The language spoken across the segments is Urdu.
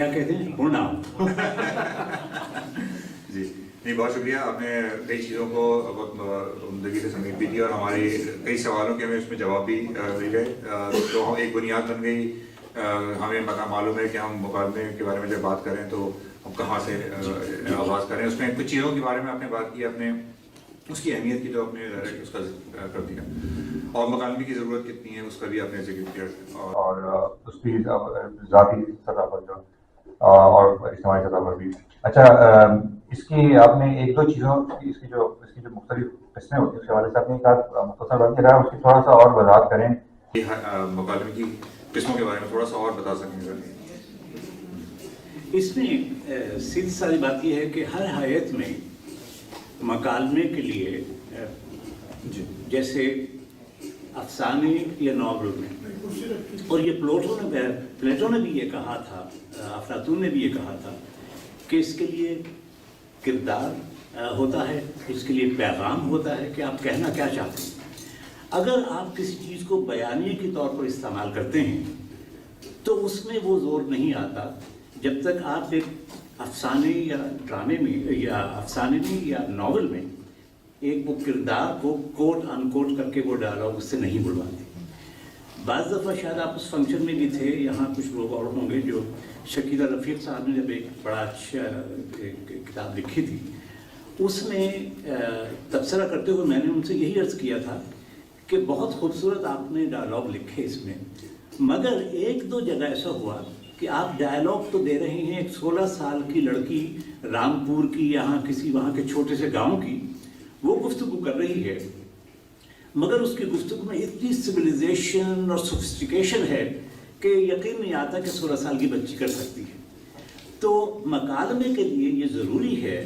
کیا کہتے ہیں پرنام جی نہیں، بہت شکریہ. آپ نے کئی چیزوں کو بہت عمدگی سے سمیٹ بھی دیا اور ہمارے کئی سوالوں کے ہمیں اس میں جواب بھی مل گئے. تو ہم ایک بنیاد بن گئی. ہمیں پتہ معلوم ہے کہ ہم مکالمے کے بارے میں جب بات کریں تو ہم کہاں سے آغاز کریں. اس میں کچھ چیزوں کے بارے میں آپ نے بات کی، آپ نے اس کی اہمیت کی تو آپ نے اس کا ذکر کر دیا، اور مکالمے کی ضرورت کتنی ہے اس کا بھی آپ نے ذکر کیا، اور اس کی ذاتی سطح پر جو اور اجتماعی سطح پر بھی. اچھا، اس کی آپ نے ایک دو چیزوں اس کی جو مختلف قسمیں ہوتی ہیں اس کے حوالے سے آپ نے کہا مختصر بات کیا ہے، اس کی تھوڑا سا اور وضاحت کریں. مکالمے کی قسموں کے بارے میں تھوڑا سا اور بتا سکیں گے. اس میں سیدھی ساری بات یہ ہے کہ ہر حیت میں مکالمے کے لیے جیسے افسانے یا ناول میں، اور یہ پلیٹو نے بھی یہ کہا تھا، افلاطون نے بھی یہ کہا تھا کہ اس کے لیے کردار ہوتا ہے، اس کے لیے پیغام ہوتا ہے کہ آپ کہنا کیا چاہتے ہیں. اگر آپ کسی چیز کو بیانیے کے طور پر استعمال کرتے ہیں تو اس میں وہ زور نہیں آتا جب تک آپ ایک افسانے یا ڈرامے میں یا افسانے میں یا ناول میں ایک وہ کردار کو کوٹ ان کوٹ کر کے وہ ڈائلاگ اس سے نہیں بلواتے. بعض دفعہ شاید آپ اس فنکشن میں بھی تھے، یہاں کچھ لوگ اور ہوں گے، جو شکیلہ رفیق صاحب نے جب ایک بڑا اچھا کتاب لکھی تھی، اس میں تبصرہ کرتے ہوئے میں نے ان سے یہی عرض کیا تھا کہ بہت خوبصورت آپ نے ڈائلاگ لکھے اس میں، مگر ایک دو جگہ ایسا ہوا کہ آپ ڈائلاگ تو دے رہے ہیں ایک 16 سال کی لڑکی رامپور کی، یہاں کسی وہاں کے چھوٹے سے گاؤں کی، وہ گفتگو کر رہی ہے، مگر اس کی گفتگو میں اتنی سویلائزیشن اور سوفسٹیکیشن ہے کہ یقین نہیں آتا کہ 16 سال کی بچی کر سکتی ہے. تو مکالمے کے لیے یہ ضروری ہے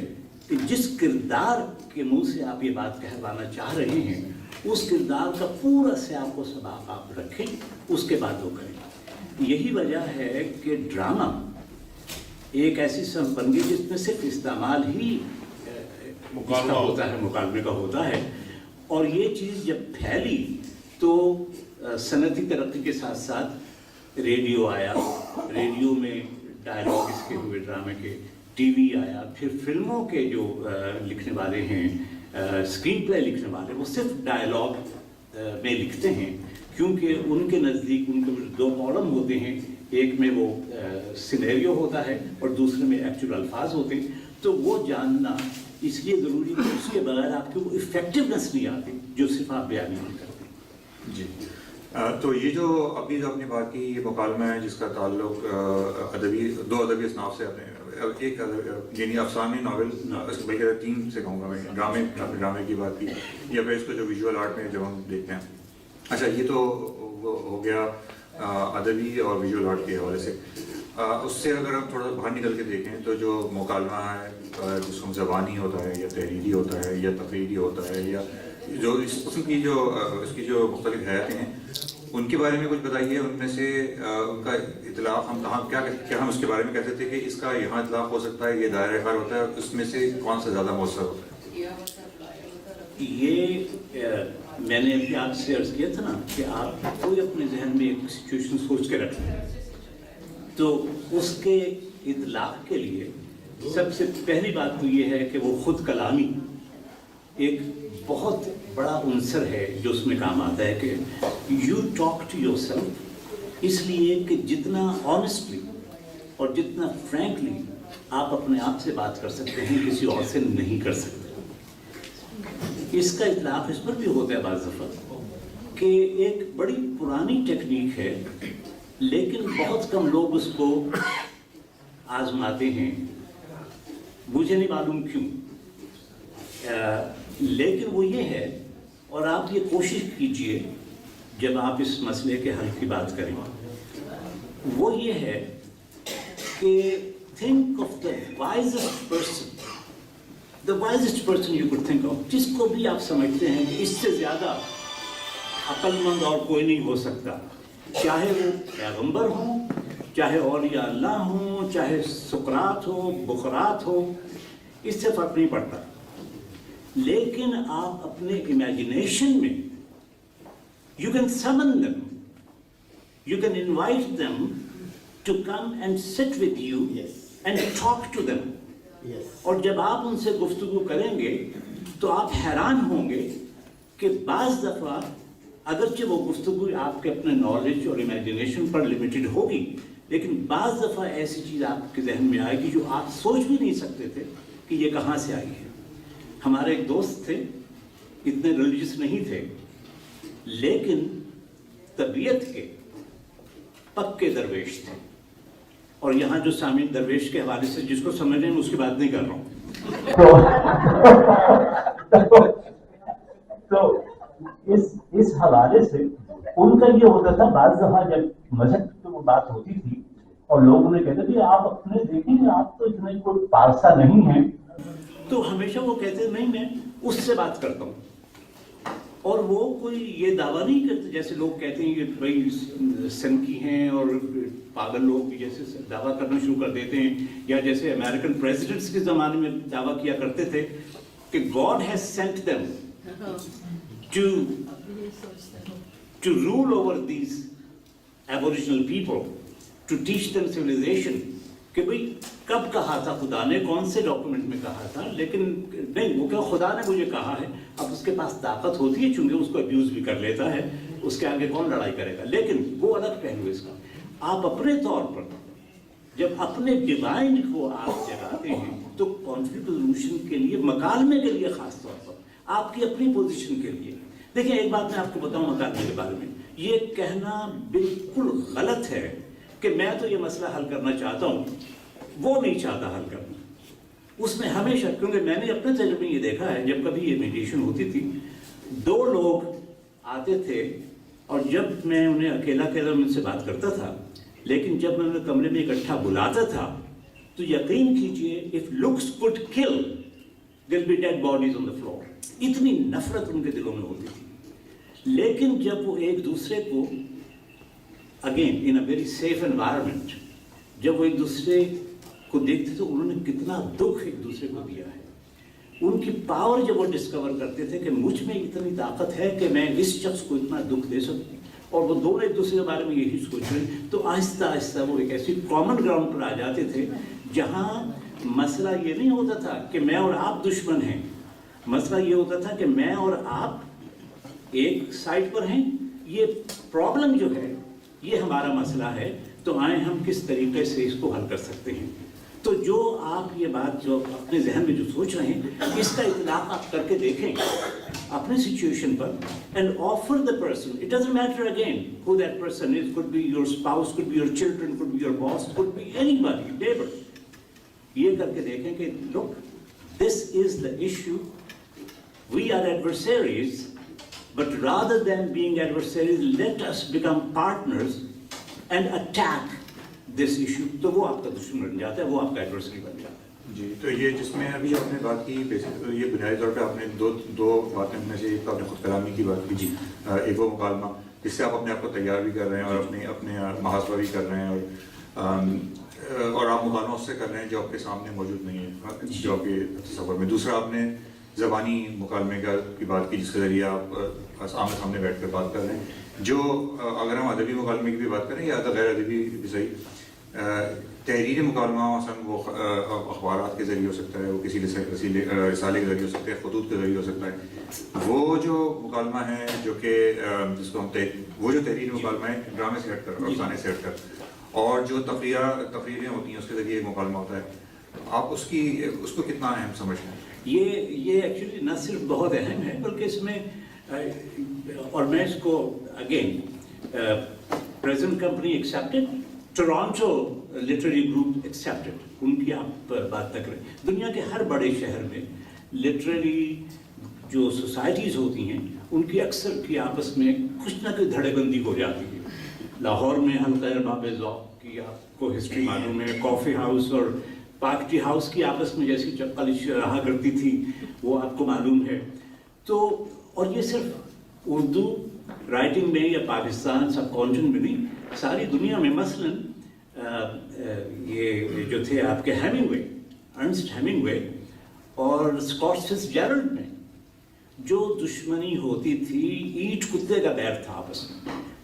کہ جس کردار کے منہ سے آپ یہ بات کہوانا چاہ رہے ہیں اس کردار کا پورا سیاق و سباق آپ رکھیں، اس کے بعد وہ کریں. یہی وجہ ہے کہ ڈرامہ ایک ایسی صنف بن گئی جس میں صرف استعمال ہی ہوتا ہے، مکالمے کا ہوتا ہے. اور یہ چیز جب پھیلی تو صنعتی ترقی کے ساتھ ساتھ ریڈیو آیا، ریڈیو میں ڈائلاگ اس کے ہوئے ڈرامے کے، ٹی وی آیا، پھر فلموں کے جو لکھنے والے ہیں، اسکرین پلے لکھنے والے، وہ صرف ڈائلاگ میں لکھتے ہیں، کیونکہ ان کے نزدیک ان کے دو کالم ہوتے ہیں، ایک میں وہ سینیریو ہوتا ہے اور دوسرے میں ایکچوئل الفاظ ہوتے ہیں. تو وہ جاننا اس لیے ضروری ہے، اس کے بغیر آپ کی وہ افیکٹونیس نہیں آتی جو صرف آپ بیان نہیں کرتے. جی، تو یہ جو ابھی جو آپ نے بات کی، یہ مکالمہ ہے جس کا تعلق دو ادبی اصناف سے ایک یعنی افسانے، ناول، بلکہ 3 سے کہوں گا میں، ڈرامے کی بات کی، یا پھر اس کو جو ویژول آرٹ میں جب ہم دیکھتے ہیں. اچھا، یہ تو ہو گیا ادبی اور ویژول آرٹ کے حوالے سے. اس سے اگر ہم تھوڑا باہر نکل کے دیکھیں تو جو مکالمہ ہے جس کو زبانی ہوتا ہے یا تحریری ہوتا ہے یا تقریری ہوتا ہے، یا جو اس قسم کی اس کی جو مختلف حیاتیں ہیں، ان کے بارے میں کچھ بتائیے. ان میں سے ان کا اطلاق ہم کہاں کیا ہم اس کے بارے میں کہتے تھے کہ اس کا یہاں اطلاق ہو سکتا ہے، یہ دائرہ کار ہوتا ہے، اس میں سے کون سا زیادہ مؤثر ہوتا ہے؟ یہ میں نے ابھی آپ سے عرض کیا تھا نا کہ آپ کوئی اپنے ذہن میں ایک سچویشن سوچ کے رکھ لیں، تو اس کے اطلاق کے لیے سب سے پہلی بات تو یہ ہے کہ وہ خود کلامی ایک بہت بڑا عنصر ہے جو اس میں کام آتا ہے، کہ you talk to yourself, اس لیے کہ جتنا آنیسٹلی اور جتنا فرینکلی آپ اپنے آپ سے بات کر سکتے ہیں کسی اور سے نہیں کر سکتے. اس کا اطلاق اس پر بھی ہوتا ہے بعض دفعہ کہ ایک بڑی پرانی ٹیکنیک ہے لیکن بہت کم لوگ اس کو آزماتے ہیں، مجھے نہیں معلوم کیوں، لیکن وہ یہ ہے، اور آپ یہ کوشش کیجئے جب آپ اس مسئلے کے حل کی بات کریں، وہ یہ ہے کہ think of the wisest person you could think of، جس کو بھی آپ سمجھتے ہیں کہ اس سے زیادہ عقل مند اور کوئی نہیں ہو سکتا، چاہے وہ پیغمبر ہوں، چاہے اولیاء اللہ ہوں، چاہے سقراط ہو، بقراط ہو، اس سے فرق نہیں پڑتا. لیکن آپ اپنے امیجنیشن میں you can summon them, you can invite them to come and sit with you and talk to them. اور جب آپ ان سے گفتگو کریں گے تو آپ حیران ہوں گے کہ بعض دفعہ اگرچہ وہ گفتگو آپ کے اپنے نالج اور امیجنیشن پر لمیٹڈ ہوگی، لیکن بعض دفعہ ایسی چیز آپ کے ذہن میں آئے گی جو آپ سوچ بھی نہیں سکتے تھے کہ یہ کہاں سے آئی ہے. ہمارے ایک دوست تھے، اتنے ریلیجس نہیں تھے لیکن طبیعت کے پکے درویش تھے. اور یہاں جو سامعین درویش کے حوالے سے جس کو سمجھ رہے ہیں اس کی بات نہیں کر رہا ہوں. تو اس حوالے سے ان کا یہ ہوتا تھا، بعض دفعہ جب مذہب کی وہ بات ہوتی تھی اور لوگ انہیں کہتے کہ آپ اپنے دیکھیں گے آپ تو اتنے کوئی پارسا نہیں ہیں، تو ہمیشہ وہ کہتے نہیں میں اس سے بات کرتا ہوں. اور وہ کوئی یہ دعویٰ نہیں کرتے جیسے لوگ کہتے ہیں کہ بھائی سنکی ہیں اور پاگل لوگ جیسے دعویٰ کرنا شروع کر دیتے ہیں، یا جیسے امریکن پریزیڈنٹس کے زمانے میں دعویٰ کیا کرتے تھے کہ God has sent them to rule over these aboriginal people, to teach them civilization. کہ بھئی کب کہا تھا خدا نے، کون سے ڈاکومنٹ میں کہا تھا، لیکن نہیں وہ کہ خدا نے مجھے کہا ہے. اب اس کے پاس طاقت ہوتی ہے چونکہ اس کو ابیوز بھی کر لیتا ہے، اس کے آگے کون لڑائی کرے گا. لیکن وہ الگ پہلو اس کا. آپ اپنے طور پر جب اپنے ڈیوائن کو آپ جگاتے ہیں تو کانفلکٹ ریزولوشن کے لیے، مکالمے کے لیے، خاص طور پر آپ کی اپنی پوزیشن کے لیے. دیکھیں ایک بات میں آپ کو بتاؤں مکالمے کے بارے میں، یہ کہنا بالکل غلط ہے کہ میں تو یہ مسئلہ حل کرنا چاہتا ہوں، وہ نہیں چاہتا حل کرنا. اس میں ہمیشہ، کیونکہ میں نے اپنے تجربے میں یہ دیکھا ہے جب کبھی یہ میڈیشن ہوتی تھی، دو لوگ آتے تھے اور جب میں انہیں اکیلا ان سے بات کرتا تھا، لیکن جب میں انہیں کمرے میں اکٹھا بلاتا تھا تو یقین کیجئے if looks could kill there'll be dead bodies on the floor. اتنی نفرت ان کے دلوں میں ہوتی تھی. لیکن جب وہ ایک دوسرے کو again in a very safe environment, جب وہ ایک دوسرے کو دیکھتے تو انہوں نے کتنا دکھ ایک دوسرے کو دیا ہے. ان کی پاور جب وہ ڈسکور کرتے تھے کہ مجھ میں اتنی طاقت ہے کہ میں اس شخص کو اتنا دکھ دے سکوں، اور وہ دونوں ایک دوسرے کے بارے میں یہی سوچ رہے ہیں، تو آہستہ آہستہ وہ ایک ایسی کامن گراؤنڈ پر آ جاتے تھے جہاں مسئلہ یہ نہیں ہوتا تھا کہ میں اور آپ دشمن ہیں. مسئلہ یہ ہوتا تھا کہ میں اور آپ ایک سائڈ پر ہیں، یہ پرابلم جو ہے یہ ہمارا مسئلہ ہے، تو آئیں ہم کس طریقے سے اس کو حل کر سکتے ہیں. تو جو آپ یہ بات جو اپنے ذہن میں جو سوچ رہے ہیں اس کا اطلاق آپ کر کے دیکھیں اپنے situation per and offer the person. It doesn't matter again who that person is. Could be your spouse, could be your children, could be your boss, could be anybody, neighbor. یہ کر کے دیکھیں کہ look, this is the issue. We are adversaries, but rather than being adversaries, let us become partners and attack this issue. تو وہ آپ کا دشمن بن جاتا ہے، وہ آپ کا ایڈورسری بن جاتا ہے. جی، تو یہ جس میں ابھی آپ نے بات کی یہ بنیادی طور پہ آپ نے دو باتیں میں سے ایک آپ نے خود کلامی کی بات کی. جی، ایک وہ مکالمہ جس سے آپ اپنے آپ کو تیار بھی کر رہے ہیں اور اپنے محاسبہ بھی کر رہے ہیں، اور آپ مکالمہ اس سے کر رہے ہیں جو آپ کے سامنے موجود نہیں ہے، جو آپ کے تصور میں. دوسرا آپ نے زبانی مکالمے کی بات کی جس کے ذریعے آپ آمنے سامنے بیٹھ کر بات کر رہے ہیں. جو اگر ہم ادبی مکالمے کی بھی بات کریں یا غیر ادبی بھی صحیح، تحریری مکالمہ مثلاً وہ اخبارات کے ذریعے ہو سکتا ہے، وہ کسی رسالے کے ذریعے ہو سکتا ہے، خطوط کے ذریعے ہو سکتا ہے. وہ جو مکالمہ ہے جو کہ جس کو ہم وہ جو تحریری مکالمہ ہے ڈرامے سے ہٹ کر، افسانے سے ہٹ کر، اور جو تقریریں ہوتی ہیں اس کے ذریعے ایک مکالمہ ہوتا ہے، آپ اس کو کتنا اہم سمجھتے ہیں؟ یہ ایکچولی نہ صرف بہت اہم ہے بلکہ اس میں، اور میں اس کو again present company accepted, Toronto literary group accepted, ان کی آپ بات تک رہے. دنیا کے ہر بڑے شہر میں لٹریری جو سوسائٹیز ہوتی ہیں ان کی اکثر کی آپس میں کچھ نہ کچھ دھڑے بندی ہو جاتی ہے. لاہور میں حلقہ ارباب ذوق کی آپ کو ہسٹری معلوم ہے، کافی ہاؤس اور پاک ٹی ہاؤس کی آپس میں جیسی چپکلش رہا کرتی تھی وہ آپ کو معلوم ہے. تو اور یہ صرف اردو رائٹنگ میں یا پاکستان سب کانٹیننٹ میں نہیں، ساری دنیا میں. مثلاً یہ جو تھے آپ کے ہیمنگ وے، ارنسٹ ہیمنگ وے اور اسکاٹ فٹز جیرلڈ میں جو دشمنی ہوتی تھی، اینٹ کتے کا بیر تھا آپس میں.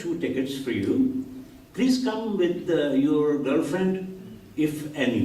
2 tickets for you, please come with your girlfriend if any.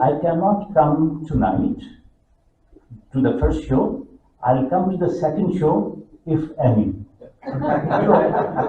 I cannot come tonight to the first show, I'll come to the second show if any.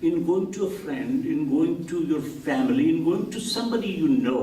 in going to a friend, in going to your family, in going to somebody you know,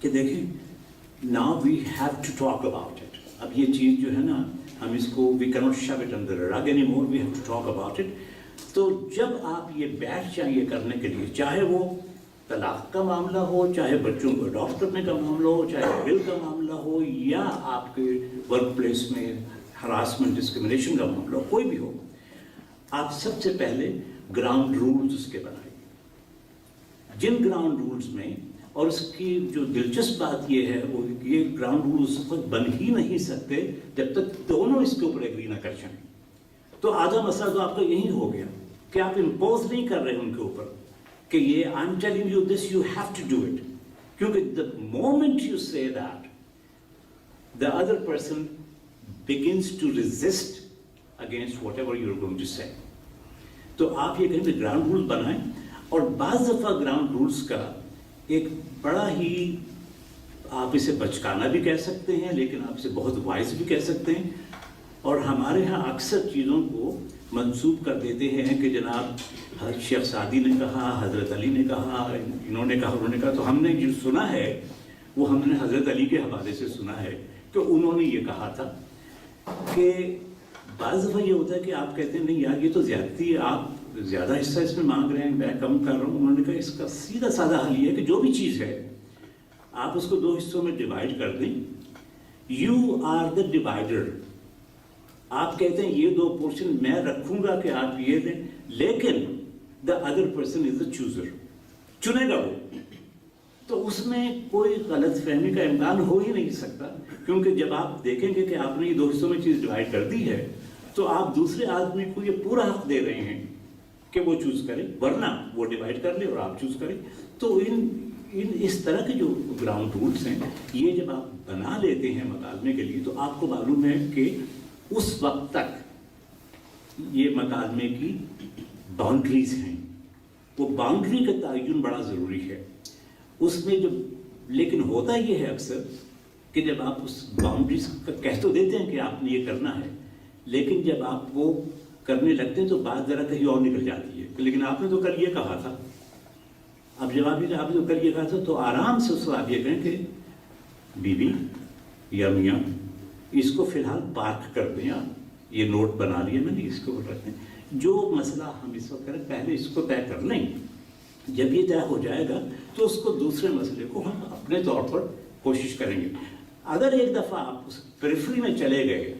کہ دیکھیں now we have to talk about it. اب یہ چیز جو ہے نا ہم اس کو we cannot shove it under the rug anymore, we have to talk about it. تو جب آپ یہ بیٹھ جائیں یہ کرنے کے لیے، چاہے وہ طلاق کا معاملہ ہو، چاہے بچوں کو اڈاپٹ کرنے کا معاملہ ہو، چاہے بل کا معاملہ ہو، یا آپ کے ورک پلیس میں ہراسمنٹ ڈسکرمنیشن کا معاملہ ہو، کوئی بھی ہو، آپ سب سے پہلے گراؤنڈ رولز اس کے بنائیں. جن گراؤنڈ رولز میں، اور اس کی جو دلچسپ بات یہ ہے وہ یہ گراؤنڈ رولز اس وقت بن ہی نہیں سکتے جب تک دونوں اس کے اوپر ایگری نہ کر جائیں. تو آدھا مسئلہ تو آپ کا یہی ہو گیا کہ آپ امپوز نہیں کر رہے ان کے اوپر کہ یہ I am telling you this you have to do it. کیونکہ the moment you say that, the other person begins to resist against whatever you're going to say. تو آپ یہ کہیں کہ گراؤنڈ رول بنائیں. اور بعض دفعہ گراؤنڈ رولز کا ایک بڑا ہی آپ اسے بچکانا بھی کہہ سکتے ہیں، لیکن آپ اسے بہت وائز بھی کہہ سکتے ہیں. اور ہمارے ہاں اکثر چیزوں کو منسوب کر دیتے ہیں کہ جناب شیخ سعدی نے کہا، حضرت علی نے کہا، انہوں نے کہا، انہوں نے کہا. تو ہم نے جو سنا ہے وہ ہم نے حضرت علی کے حوالے سے سنا ہے کہ انہوں نے یہ کہا تھا. کہ بعض دفعہ یہ ہوتا ہے کہ آپ کہتے ہیں نہیں یار یہ تو زیادتی ہے، آپ زیادہ حصہ اس میں مانگ رہے ہیں، میں کم کر رہا ہوں. انہوں نے کہا اس کا سیدھا سادہ حل یہ ہے کہ جو بھی چیز ہے آپ اس کو 2 حصوں میں ڈیوائڈ کر دیں. You are the divider. آپ کہتے ہیں یہ 2 پورشن میں رکھوں گا کہ آپ یہ دیں، لیکن دا other person is the chooser. چنے گا وہ. تو اس میں کوئی غلط فہمی کا امکان ہو ہی نہیں سکتا، کیونکہ جب آپ دیکھیں گے کہ آپ نے یہ 2 حصوں میں چیز ڈیوائڈ کر دی ہے تو آپ دوسرے آدمی کو یہ پورا حق دے رہے ہیں کہ وہ چوز کرے، ورنہ وہ ڈیوائڈ کر لے اور آپ چوز کریں. تو اس طرح کے جو گراؤنڈ رولز ہیں یہ جب آپ بنا لیتے ہیں مکالمے کے لیے تو آپ کو معلوم ہے کہ اس وقت تک یہ مکالمے کی باؤنڈریز ہیں. وہ باؤنڈری کا تعین بڑا ضروری ہے اس میں. لیکن ہوتا یہ ہے اکثر کہ جب آپ اس باؤنڈریز کا کہہ تو دیتے ہیں کہ آپ نے یہ کرنا ہے، لیکن جب آپ وہ کرنے لگتے ہیں تو بات ذرا کہیں اور نکل جاتی ہے. لیکن آپ نے تو کل یہ کہا تھا. اب جب آپ نے تو کل یہ کہا تھا تو آرام سے اس کو آپ یہ کہیں کہ بیوی یا میاں اس کو فی الحال پارک کر دیں، آپ یہ نوٹ بنا لیے میں نے، اس کو رکھتے ہیں. جو مسئلہ ہم اس وقت کریں پہلے اس کو طے کر لیں. جب یہ طے ہو جائے گا تو اس کو دوسرے مسئلے کو ہم اپنے طور پر کوشش کریں گے. اگر ایک دفعہ آپ اس پریفری میں چلے گئے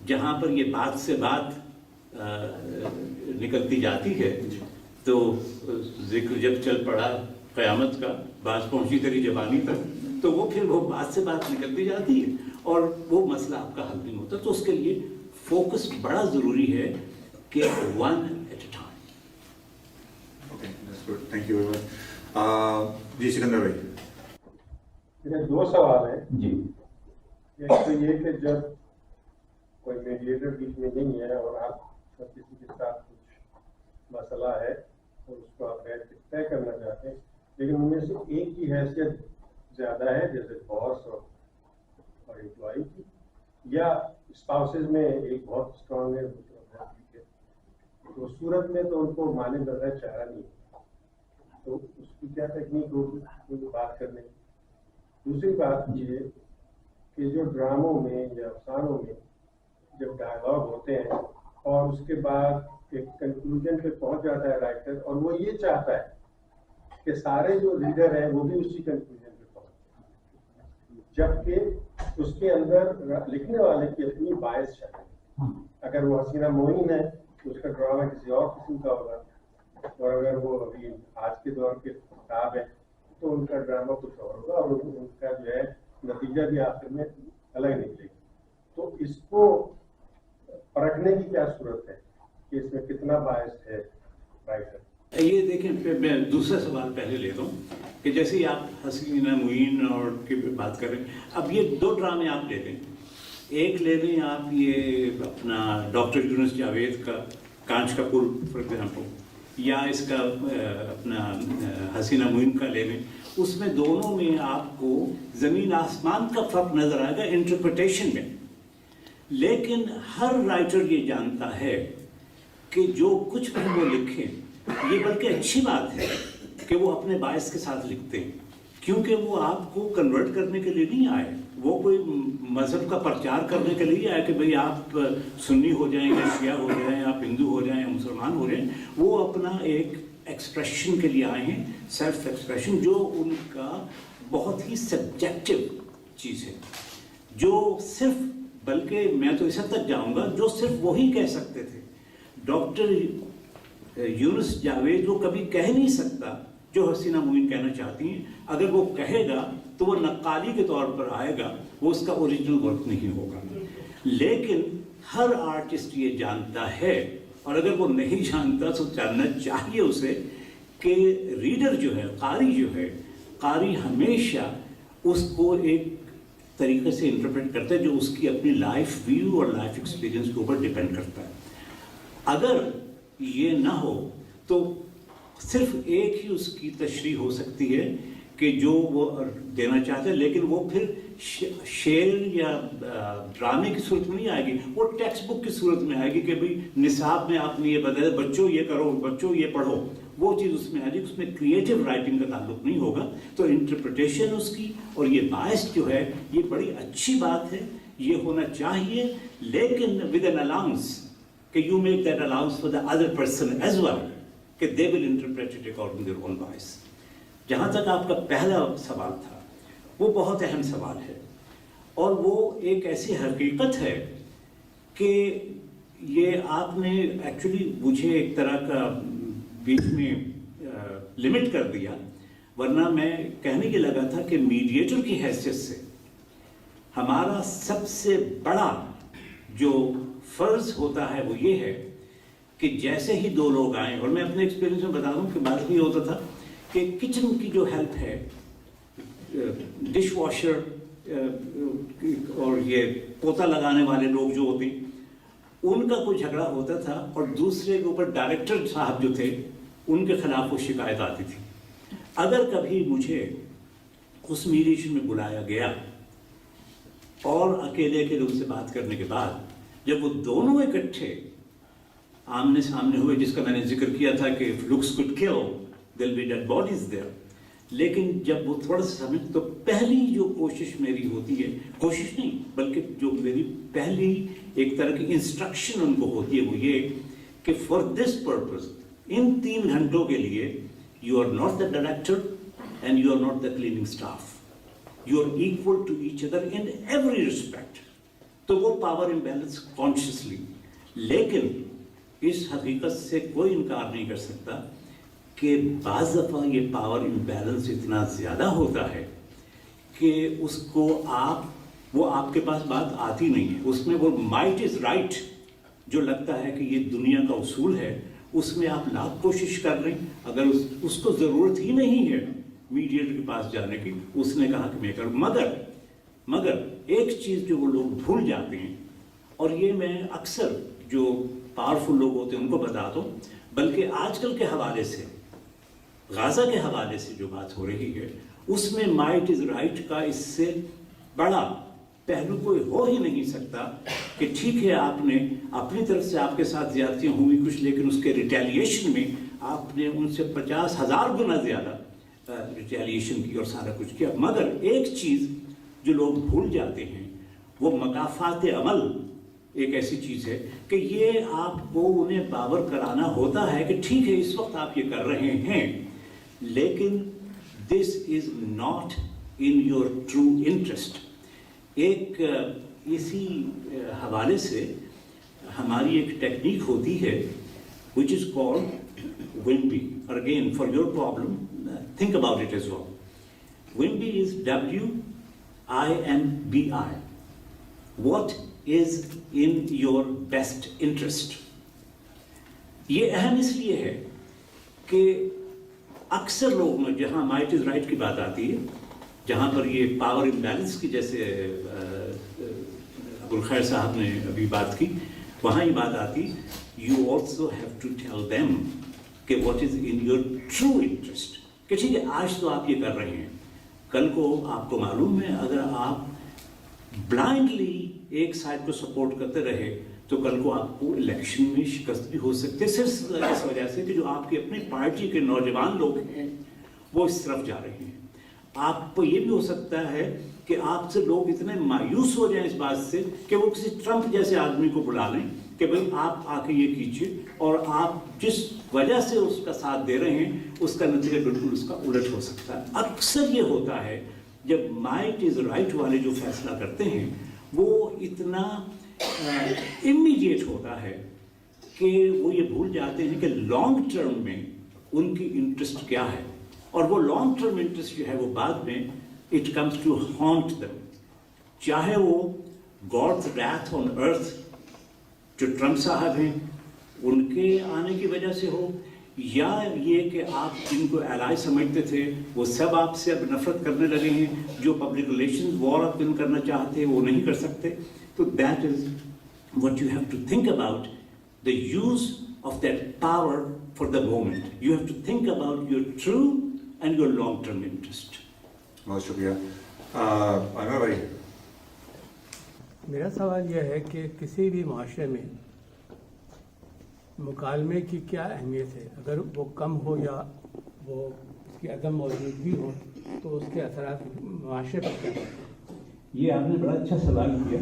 جہاں پر یہ بات سے بات نکلتی جاتی ہے، تو ذکر جب چل پڑا قیامت کا، بات پہنچی تیری جوانی تک، تو وہ پھر وہ بات سے بات نکلتی جاتی ہے اور وہ مسئلہ آپ کا حل نہیں ہوتا. تو اس کے لیے فوکس بڑا ضروری ہے کہ one at a time. Okay, that's good. Thank you very much. جی سکندر بھائی. میرے 2 سوال ہیں. جی. ایک تو یہ کہ جب کوئی میڈیٹر بیچ میں نہیں ہے اور آپ کسی کے ساتھ کچھ مسئلہ ہے اور اس کو آپ بیٹھ کے طے کرنا چاہتے ہیں، لیکن ان میں سے ایک کی حیثیت زیادہ ہے جیسے باس اور امپلائی کی، یا اسپاؤسز میں ایک بہت اسٹرانگ ہے دوسرا بہت ویک ہے، تو اس صورت میں تو ان کو مانے بغیر چارہ نہیں ہے. تو اس کی کیا ٹیکنیک ہوگی بات کرنے کی؟ دوسری بات یہ کہ جو ڈراموں میں یا افسانوں میں جب ڈائلاگ ہوتے ہیں اور اس کے بعد ایک کنکلوژن پہ پہنچ جاتا ہے رائٹر اور وہ یہ چاہتا ہے کہ سارے جو ریڈر ہیں وہ بھی اسی کنکلوژن پہ پہنچیں، جبکہ اس کے اندر لکھنے والے کی اپنی باعث ہے. اگر وہ حسینہ معین ہے تو اس کا ڈرامہ کسی اور قسم کا ہوگا، اور اگر وہ ابھی آج کے دور کے کتاب ہے تو ان کا ڈرامہ کچھ اور ہوگا اور ان کا جو ہے نتیجہ بھی آخر میں الگ نکلے گا. تو اس کو پرکھنے کی کیا صورت ہے کہ اس میں کتنا باعث ہے رائٹر؟ یہ دیکھیں میں دوسرا سوال پہلے لیتا ہوں کہ جیسے آپ حسینہ معین اور کی بات کریں، اب یہ 2 ڈرامے آپ لے لیں. ایک لے لیں آپ یہ اپنا ڈاکٹر یونس جاوید کا کانچ کا پل فار ایگزامپل، یا اس کا اپنا حسینہ معین کا لے لیں. اس میں دونوں میں آپ کو زمین آسمان کا فرق نظر آئے گا انٹرپریٹیشن میں. لیکن ہر رائٹر یہ جانتا ہے کہ جو کچھ بھی وہ لکھیں یہ بلکہ اچھی بات ہے کہ وہ اپنے باعث کے ساتھ لکھتے ہیں. کیونکہ وہ آپ کو کنورٹ کرنے کے لیے نہیں آئے، وہ کوئی مذہب کا پرچار کرنے کے لیے آئے کہ بھئی آپ سنی ہو جائیں یا شیعہ ہو جائیں، آپ ہندو ہو جائیں یا مسلمان ہو جائیں. وہ اپنا ایک ایکسپریشن کے لیے آئے ہیں، سیلف ایکسپریشن، جو ان کا بہت ہی سبجیکٹو چیز ہے، جو صرف، بلکہ میں تو اس حد تک جاؤں گا، جو صرف وہی کہہ سکتے تھے. ڈاکٹر یونس جاوید وہ کبھی کہہ نہیں سکتا جو حسینہ معین کہنا چاہتی ہیں. اگر وہ کہے گا تو وہ نقالی کے طور پر آئے گا، وہ اس کا اوریجنل ورک نہیں ہوگا. لیکن ہر آرٹسٹ یہ جانتا ہے، اور اگر وہ نہیں جانتا تو جاننا چاہیے اسے، کہ ریڈر جو ہے، قاری ہمیشہ اس کو ایک طریقے سے انٹرپریٹ کرتا ہے جو اس کی اپنی لائف ویو اور لائف ایکسپیرینس کے اوپر ڈیپینڈ کرتا ہے. اگر یہ نہ ہو تو صرف ایک ہی اس کی تشریح ہو سکتی ہے کہ جو وہ دینا چاہتے ہیں، لیکن وہ پھر شعر یا ڈرامے کی صورت میں نہیں آئے گی، وہ ٹیکسٹ بک کی صورت میں آئے گی کہ بھئی نصاب میں آپ نے یہ بتایا بچوں یہ کرو، بچوں یہ پڑھو، وہ چیز اس میں آ جائے گی. اس میں کریٹو رائٹنگ کا تعلق نہیں ہوگا. تو انٹرپریٹیشن اس کی اور یہ باعث جو ہے یہ بڑی اچھی بات ہے، یہ ہونا چاہیے، لیکن ود این الاؤنس کہ you make that allowance for the other person as well کہ they will interpret it according their own باعث. جہاں تک آپ کا پہلا سوال تھا وہ بہت اہم سوال ہے، اور وہ ایک ایسی حقیقت ہے کہ یہ آپ نے ایکچولی مجھے ایک طرح کا بیچ میں لمٹ کر دیا، ورنہ میں کہنے یہ لگا تھا کہ میڈیٹر کی حیثیت سے ہمارا سب سے بڑا جو فرض ہوتا ہے وہ یہ ہے کہ جیسے ہی دو لوگ آئیں، اور میں اپنے ایکسپیرینس میں بتا دوں کہ بعض بھی ہوتا تھا کہ کچن کی جو ہیلپ ہے، ڈش واشر اور یہ پوتا لگانے والے لوگ جو ہوتے ہیں، ان کا کوئی جھگڑا ہوتا تھا اور دوسرے کے اوپر ڈائریکٹر صاحب جو تھے ان کے خلاف وہ شکایت آتی تھی. اگر کبھی مجھے اس میڈیشن میں بلایا گیا اور اکیلے ان سے بات کرنے کے بعد جب وہ دونوں اکٹھے آمنے سامنے ہوئے، جس کا میں نے ذکر کیا تھا کہ looks could kill, there'll be dead bodies there، لیکن جب وہ تھوڑا سا سمجھ، تو پہلی جو کوشش میری ہوتی ہے، کوشش نہیں بلکہ جو میری پہلی ایک طرح کی انسٹرکشن ان کو ہوتی ہے وہ یہ کہ فار دس پرپز، ان 3 گھنٹوں کے لیے you are not the director and you are not the cleaning staff, you are equal to each other in every respect. تو وہ پاور امبیلنس کانشیسلی، لیکن اس حقیقت سے کوئی انکار نہیں کر سکتا کہ بعض دفعہ یہ پاور امبیلنس اتنا زیادہ ہوتا ہے کہ اس کو وہ آپ کے پاس بات آتی نہیں ہے. اس میں وہ مائٹ از رائٹ جو لگتا ہے کہ یہ دنیا کا اصول ہے، اس میں آپ لاکھ کوشش کر رہے ہیں. اگر اس کو ضرورت ہی نہیں ہے میڈیٹر کے پاس جانے کی، اس نے کہا کہ میں کروں. مگر ایک چیز جو وہ لوگ بھول جاتے ہیں، اور یہ میں اکثر جو پاورفل لوگ ہوتے ہیں ان کو بتاتا ہوں، بلکہ آج کل کے حوالے سے، غازہ کے حوالے سے جو بات ہو رہی ہے، اس میں مائٹ از رائٹ کا اس سے بڑا پہلو کوئی ہو ہی نہیں سکتا کہ ٹھیک ہے آپ نے اپنی طرف سے آپ کے ساتھ زیادتیاں ہوئی کچھ، لیکن اس کے ریٹیلیشن میں آپ نے ان سے 50,000 گنا زیادہ ریٹیلیشن کی اور سارا کچھ کیا. مگر ایک چیز جو لوگ بھول جاتے ہیں وہ مکافات عمل ایک ایسی چیز ہے کہ یہ آپ کو انہیں باور کرانا ہوتا ہے کہ ٹھیک ہے اس وقت آپ یہ کر رہے ہیں، لیکن this is not in your true interest. ایک اسی حوالے سے ہماری ایک ٹیکنیک ہوتی ہے which is called WIMBY. Or again, for your problem, think about it as well. WIMBY is WIMBI. What is in your best interest? یہ اہم اس لیے ہے کہ اکثر لوگوں میں جہاں مائٹ از رائٹ کی بات آتی ہے، جہاں پر یہ پاور امبیلنس کی جیسے ابوالخیر صاحب نے ابھی بات کی، وہاں یہ بات آتی، you also have to tell them کہ what is in your true interest, کہ ٹھیک ہے آج تو آپ یہ کر رہے ہیں، کل کو آپ کو معلوم ہے اگر آپ بلائنڈلی ایک سائڈ کو سپورٹ کرتے رہے تو کل کو آپ کو الیکشن میں شکست بھی ہو سکتے ہے، صرف اس وجہ سے کہ جو آپ کی اپنی پارٹی کے نوجوان لوگ ہیں وہ اس طرف جا رہے ہیں. آپ کو یہ بھی ہو سکتا ہے کہ آپ سے لوگ اتنے مایوس ہو جائیں اس بات سے کہ وہ کسی ٹرمپ جیسے آدمی کو بلا لیں کہ بھئی آپ آ کے یہ کیجیے، اور آپ جس وجہ سے اس کا ساتھ دے رہے ہیں اس کا نتیجہ بالکل اس کا الٹ ہو سکتا ہے۔ اکثر یہ ہوتا ہے جب مائٹ از رائٹ والے جو فیصلہ کرتے ہیں وہ اتنا امیڈیٹ ہوتا ہے کہ وہ یہ بھول جاتے ہیں کہ لانگ ٹرم میں ان کی انٹرسٹ کیا ہے، اور وہ لانگ ٹرم انٹرسٹ جو ہے وہ بعد میں اٹ کمز ٹو ہانٹ دم، چاہے وہ گاڈز ریتھ آن ارتھ جو ٹرمپ صاحب ہیں ان کے آنے کی وجہ سے ہو، یا یہ کہ آپ جن کو ایلائی سمجھتے تھے وہ سب آپ سے اب نفرت کرنے لگے ہیں، جو پبلک ریلیشنز وار آپ دن کرنا چاہتے ہیں وہ نہیں کر سکتے۔ تو that is what you have to think about, the use of that power for the moment. You have to think about your true and your long-term interest. بہت شکریہ۔ انور بھائی، میرا سوال یہ ہے کہ کسی بھی معاشرے میں مکالمے کی کیا اہمیت ہے؟ اگر وہ کم ہو یا وہ اس کی عدم موجودگی ہو تو اس کے اثرات معاشرے پر کیا ہیں؟ یہ آپ نے بڑا اچھا سوال کیا۔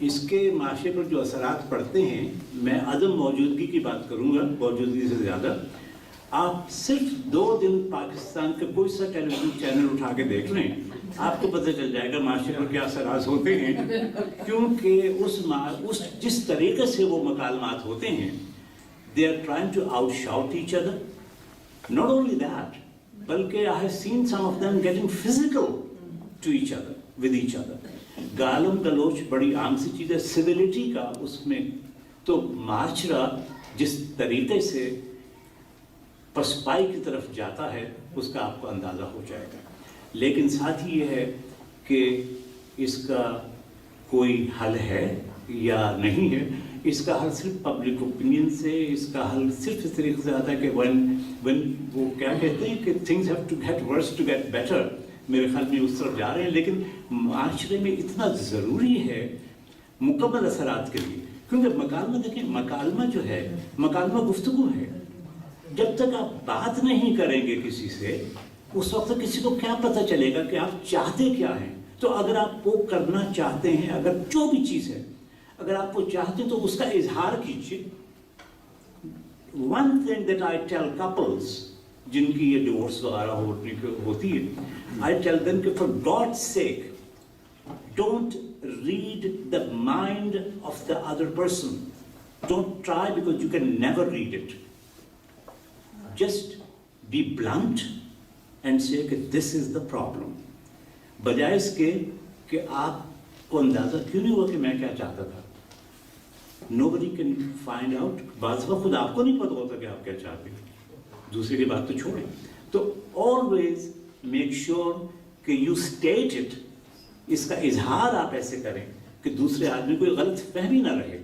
اس کے معاشرے پر جو اثرات پڑتے ہیں، میں عدم موجودگی کی بات کروں گا موجودگی سے زیادہ۔ آپ صرف 2 دن پاکستان کا کوئی سا ٹیلی ویژن چینل اٹھا کے دیکھ لیں، آپ کو پتہ چل جائے گا معاشرے پر کیا اثرات ہوتے ہیں، کیونکہ اس جس طریقے سے وہ مکالمات ہوتے ہیں، they are trying to outshout each other. Not only that, بلکہ I have seen some of them getting physical to each other, with each other. گالم گلوچ بڑی عام سی چیز ہے، سویلٹی کا اس میں تو معاشرہ جس طریقے سے پسپائی کی طرف جاتا ہے اس کا آپ کو اندازہ ہو جائے گا۔ لیکن ساتھ ہی یہ ہے کہ اس کا کوئی حل ہے یا نہیں ہے، اس کا حل صرف پبلک اوپینین سے، اس کا حل صرف اس طریقے سے آتا ہے کہ when وہ کیا کہتے ہیں کہ things have to get worse to get better، میرے خیال میں اس طرف جا رہے ہیں۔ لیکن معاشرے میں اتنا ضروری ہے مکمل اثرات کے لیے، کیونکہ مکالمہ دیکھیں، مکالمہ جو ہے، مکالمہ گفتگو ہے۔ جب تک آپ بات نہیں کریں گے کسی سے، اس وقت کسی کو کیا پتہ چلے گا کہ آپ چاہتے کیا ہیں۔ تو اگر آپ وہ کرنا چاہتے ہیں، اگر جو بھی چیز ہے اگر آپ وہ چاہتے ہیں تو اس کا اظہار کیجیے۔ One thing that I tell couples جن کی یہ ڈیورس وغیرہ ہوتی ہے، I tell them کہ for God's sake don't read the mind of the other person. Don't try, because you can never read it. Just be blunt and say کہ this is the problem. بجائے اس کے کہ آپ کو اندازہ کیوں نہیں ہوا کہ میں کیا چاہتا تھا۔ Nobody can find out. بعض وقت خود آپ کو نہیں پتہ ہوتا کہ آپ کیا چاہتے ہیں، دوسرے کی بات تو چھوڑیں۔ تو always make sure کہ you state it، اس کا اظہار آپ ایسے کریں کہ دوسرے آدمی کو غلط فہمی نہ رہے۔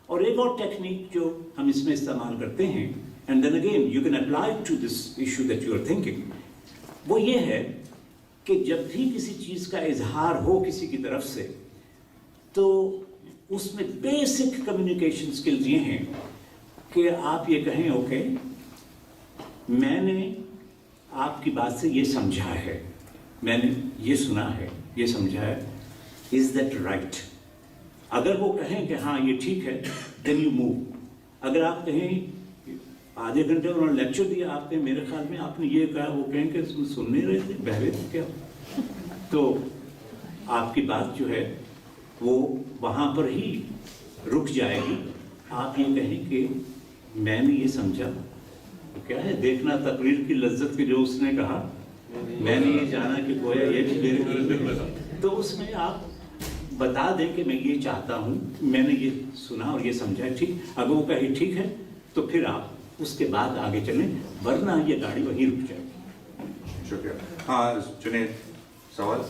اور ایک اور ٹیکنیک جو ہم اس میں استعمال کرتے ہیں، and then again you can apply it to this issue that you are thinking، وہ یہ ہے کہ جب بھی کسی چیز کا اظہار ہو کسی کی طرف سے، تو اس میں بیسک کمیونیکیشن سکلز یہ ہیں کہ آپ یہ کہیں اوکے میں نے آپ کی بات سے یہ سمجھا ہے، میں نے یہ سنا ہے، یہ سمجھا ہے، از دیٹ رائٹ؟ اگر وہ کہیں کہ ہاں یہ ٹھیک ہے دین یو موو۔ اگر آپ کہیں آدھے گھنٹے انہوں نے لیکچر دیا، آپ کہیں میرے خیال میں آپ نے یہ کہا، وہ کہیں کہ سن نہیں رہے تھے، بہرے تھے کیا، تو آپ کی بات جو ہے وہ وہاں پر ہی رک جائے گی۔ آپ یہ کہیں کہ میں نے یہ سمجھا، کیا ہے دیکھنا تقریر کی لذت کی، جو اس نے کہا میں نے یہ جانا کہ گویا یہ بھی میرے دل میں لگا، تو اس میں آپ بتا دیں کہ میں یہ چاہتا ہوں، میں نے یہ سنا اور یہ سمجھا ہے، ٹھیک۔ اگر وہ کہے ٹھیک ہے تو پھر آپ اس کے بعد آگے چلیں، ورنہ یہ گاڑی وہیں رک جائے گی۔ شکریہ۔ ہاں جنید، سوال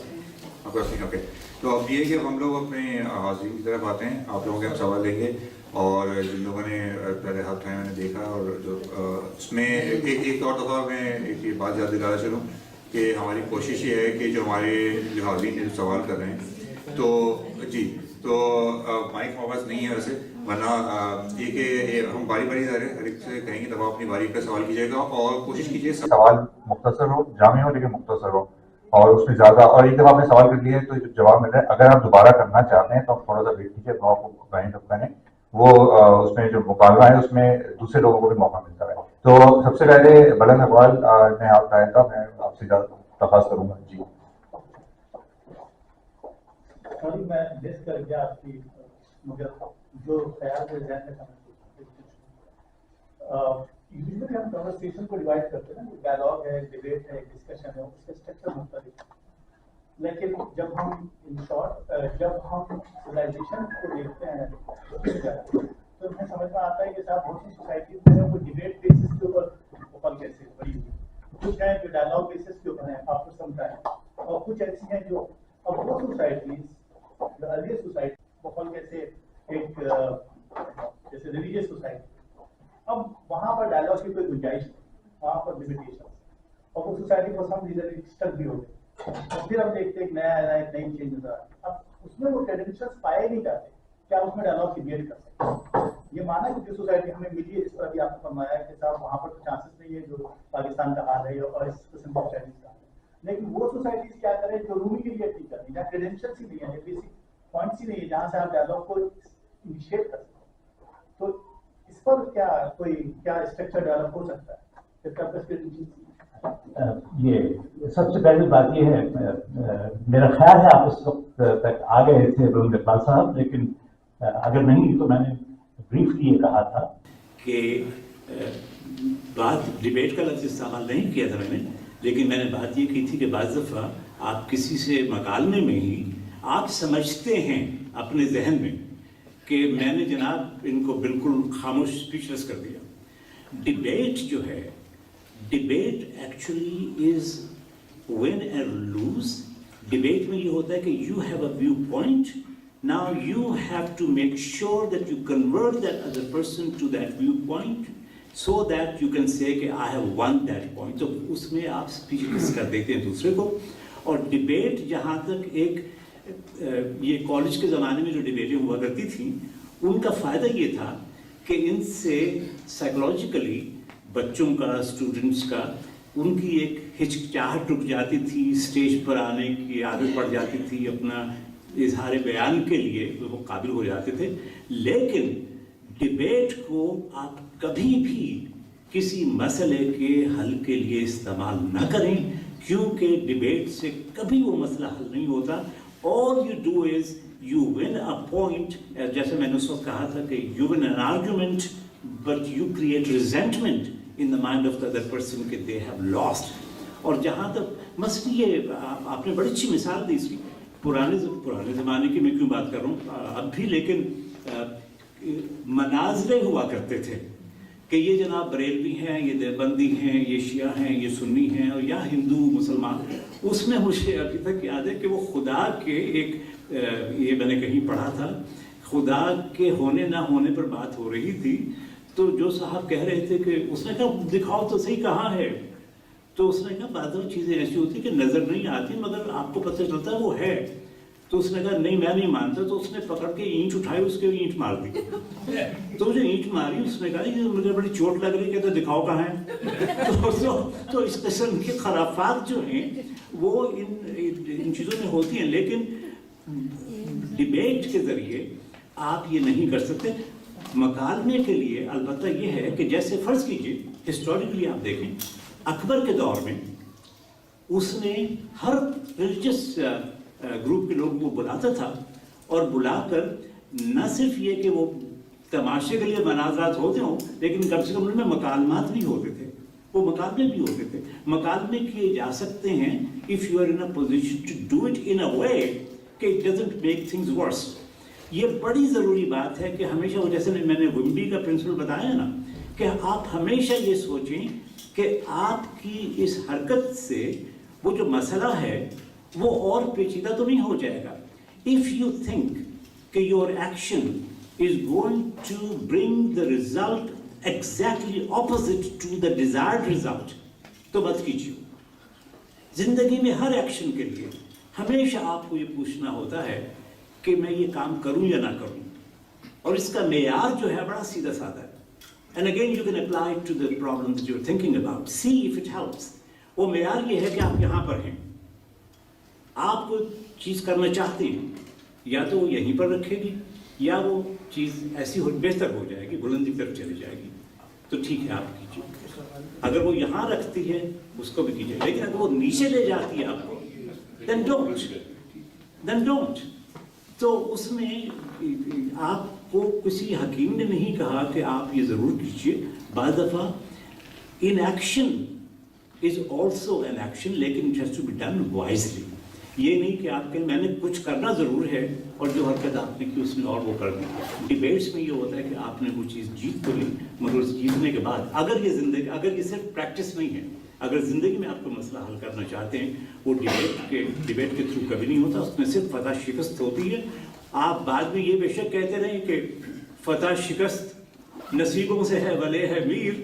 آپ کا؟ اوکے، تو اب یہ کہ ہم لوگ اپنے حاضرین کی طرف آتے ہیں، آپ لوگوں کے ہم سوال لیں گے، اور جن لوگوں نے پہلے ہاتھ اٹھائے میں نے دیکھا، اور جو اس میں ایک اور دفعہ میں ایک یہ بات یاد دلانا چلوں کہ ہماری کوشش یہ ہے کہ جو ہمارے جو حاضرین جو سوال کر رہے ہیں، تو جی تو مائک ہمارے پاس نہیں ہے ویسے، ورنہ یہ کہ ہم باری باری ہر ایک سے کہیں گے تب آپ اپنی باری پہ سوال کیجیے گا اور کوشش کیجیے سوال مختصر ہو، جامع ہو، لیکن مختصر ہو، اور اس میں زیادہ، اور ایک دفعہ آپ نے سوال کر لیا ہے تو جواب مل رہا ہے، اگر آپ دوبارہ کرنا چاہتے ہیں تو آپ تھوڑا سا ویٹ کیجیے، تو آپ کو وائنڈ اپ کریں، وہ اس میں جو مکالمہ ہے اس میں دوسرے لوگوں کو بھی موقع ملتا ہے. تو سب سے پہلے بلند اقبال نے آپ کہا تھا، میں آپ سے درخواست کروں گا. جی سوری میں مس کر گیا آپ کی، مگر جو خیال ہے ذہن میں یوزلی ہم کنورسیشن کو ڈیوائڈ کرتے ہیں نا، ڈائلاگ ہے، ڈیبیٹ ہے، ڈسکشن ہے، اس کا اسٹرکچر مختلف ہے. لیکن جب ہم ان شارٹ جب ہم سولائزیشن کو دیکھتے ہیں تو ہمیں سمجھ میں آتا ہے کہ صاحب بہت سی سوسائٹیز میں وہ ڈیبیٹ بیسس کے اوپر اوپن کیسے بڑی ہوئی، کچھ ہیں جو ڈائلاگ بیسس کے اوپر ہیں آفٹر سم ٹائم، اور کچھ ایسی ہیں جو اب وہ سوسائٹیز جو ارلی سوسائٹی اوپن کیسے ایک جیسے ریلیجیس سوسائٹی، اب وہاں پر ڈائلاگ کی کوئی گنجائش نہیں، وہاں پر لمیٹیشن، اور وہ سوسائٹی کو سم ریزن اسٹک بھی ہو گئی. اور پھر ہم دیکھتے ہیں ایک نیا ایک نئی چینج نظر آتی ہے. اب اس میں وہ کریڈینشلز پائے نہیں جاتے کیا اس میں ڈائلاگ کریٹ کر سکتے. یہ مانا کہ جو سوسائٹی ہمیں ملی ہے، اس طرح بھی آپ نے فرمایا کہ صاحب وہاں پر تو چانسز نہیں ہے جو پاکستان کا حال ہے اور اس قسم کی سوسائٹیز کا حال ہے، لیکن وہ سوسائٹیز کیا کریں جو رومی کے لیے ٹھیک کر رہی ہیں، جہاں کریڈینشلز ہی نہیں ہے، بیسک پوائنٹس ہی نہیں ہے جہاں سے آپ ڈائلاگ کو انیشیٹ کر سکیں. تو اس پر کیا اسٹرکچر ڈیولپ ہو سکتا ہے؟ یہ سب سے پہلی بات یہ ہے، میرا خیال ہے آپ اس وقت تک آ گئے تھے بلند اقبال صاحب، لیکن اگر نہیں تو میں نے بریفلی یہ کہا تھا کہ بات ڈیبیٹ کا لفظ استعمال نہیں کیا تھا میں نے، لیکن میں نے بات یہ کی تھی کہ بعض دفعہ آپ کسی سے مکالمے میں ہی آپ سمجھتے ہیں اپنے ذہن میں کہ میں نے جناب ان کو بالکل خاموش اسپیچلیس کر دیا. ڈیبیٹ جو ہے، debate actually is win and lose. Debate میں یہ ہوتا ہے کہ you have a view point, now you have to make sure that you convert that other person to that view point so that you can say کہ I have won that point. تو اس میں آپ اسپیچلیس کر دیتے ہیں دوسرے کو. اور ڈبیٹ جہاں تک ایک یہ کالج کے زمانے میں جو ڈبیٹیں ہوا کرتی تھیں، ان کا فائدہ یہ تھا کہ ان سے سائیکولوجیکلی بچوں کا، اسٹوڈنٹس کا، ان کی ایک ہچکچاہٹ رک جاتی تھی، اسٹیج پر آنے کی عادت پڑ جاتی تھی، اپنا اظہار بیان کے لیے وہ قابل ہو جاتے تھے. لیکن ڈبیٹ کو آپ کبھی بھی کسی مسئلے کے حل کے لیے استعمال نہ کریں، کیونکہ ڈبیٹ سے کبھی وہ مسئلہ حل نہیں ہوتا. All you do is you win a point, جیسے میں نے اس وقت کہا تھا کہ you win an argument but you create resentment in the mind of the other person کہ they have lost. اور جہاں تک مسئلہ یہ آپ نے بڑی اچھی مثال دی اس کی، پرانے زمانے کی میں کیوں بات کر رہا ہوں اب بھی، لیکن مناظرے ہوا کرتے تھے کہ یہ جناب بریلوی ہیں، یہ دیوبندی ہیں، یہ شیعہ ہیں، یہ سنی ہیں، اور یا ہندو مسلمان. اس میں مجھے ابھی تک یاد ہے کہ وہ خدا کے ایک یہ میں نے کہیں پڑھا تھا، خدا کے ہونے نہ ہونے پر بات ہو رہی تھی. تو جو صاحب کہہ رہے تھے کہ اس نے کہا دکھاؤ تو صحیح کہاں ہے. تو اس نے کہا بعض چیزیں ایسی ہوتی کہ نظر نہیں آتی مگر آپ کو پتہ چلتا ہے وہ ہے. تو اس نے کہا نہیں میں نہیں مانتا. تو اس نے پکڑ کے اینٹ اٹھائی، اس کے اینٹ مار دی. تو جو اینٹ ماری اس نے کہا کہ مجھے بڑی چوٹ لگ رہی ہے، کہتے دکھاؤ کہاں ہے. تو اس قسم کے خرافات جو ہیں وہ ان چیزوں میں ہوتی ہیں، لیکن ڈیبیٹ کے ذریعے آپ یہ نہیں کر سکتے. مکالمے کے لیے البتہ یہ ہے کہ جیسے فرض کیجئے ہسٹوریکلی آپ دیکھیں اکبر کے دور میں اس نے ہر ریلیجس گروپ کے لوگوں کو بلاتا تھا، اور بلا کر نہ صرف یہ کہ وہ تماشے کے لیے مناظرات ہوتے ہوں، لیکن کم سے کم ان میں مکالمات بھی ہوتے تھے، وہ مکالمے بھی ہوتے تھے. مکالمے کیے جا سکتے ہیں if you are in a position to do it in a way کہ it doesn't make things worse. یہ بڑی ضروری بات ہے کہ ہمیشہ وہ جیسے میں نے ومبی کا پرنسپل بتایا نا کہ آپ ہمیشہ یہ سوچیں کہ آپ کی اس حرکت سے وہ جو مسئلہ ہے وہ اور پیچیدہ تو نہیں ہو جائے گا. If you think کہ your action is going to bring the result exactly opposite to the desired result تو مت کیجیے. زندگی میں ہر ایکشن کے لیے ہمیشہ آپ کو یہ پوچھنا ہوتا ہے کہ میں یہ کام کروں یا نہ کروں, اور اس کا معیار جو ہے بڑا سیدھا سادہ ہے. And again you can apply it to the problem that you're thinking about. See if it helps. وہ معیار یہ ہے کہ آپ یہاں پر ہیں, آپ کوئی چیز کرنا چاہتے ہیں, یا تو یہیں پر رکھے گی یا وہ چیز ایسی بہتر ہو جائے گی, بلندی پر چلی جائے گی, تو ٹھیک ہے آپ کیجیے. اگر وہ یہاں رکھتی ہے اس کو بھی کیجیے, لیکن اگر وہ نیچے لے جاتی ہے آپ کو, then don't. تو اس میں آپ کو کسی حکیم نے نہیں کہا کہ آپ یہ ضرور کیجیے. بعض دفعہ inaction is also an action, لیکن it has to be done wisely. یہ نہیں کہ آپ کہیں میں نے کچھ کرنا ضرور ہے اور جو حرکت آپ نے کی اس میں اور وہ کر دی. ڈیبیٹس میں یہ ہوتا ہے کہ آپ نے وہ چیز جیت تو لی, مگر اس جیتنے کے بعد اگر یہ صرف پریکٹس نہیں ہے, اگر زندگی میں آپ کو مسئلہ حل کرنا چاہتے ہیں, وہ ڈیبیٹ کے تھرو کبھی نہیں ہوتا, اس میں صرف فتح شکست ہوتی ہے. آپ بعد میں یہ بے شک کہتے رہیں کہ فتح شکست نصیبوں سے ہے ولے ہے میر,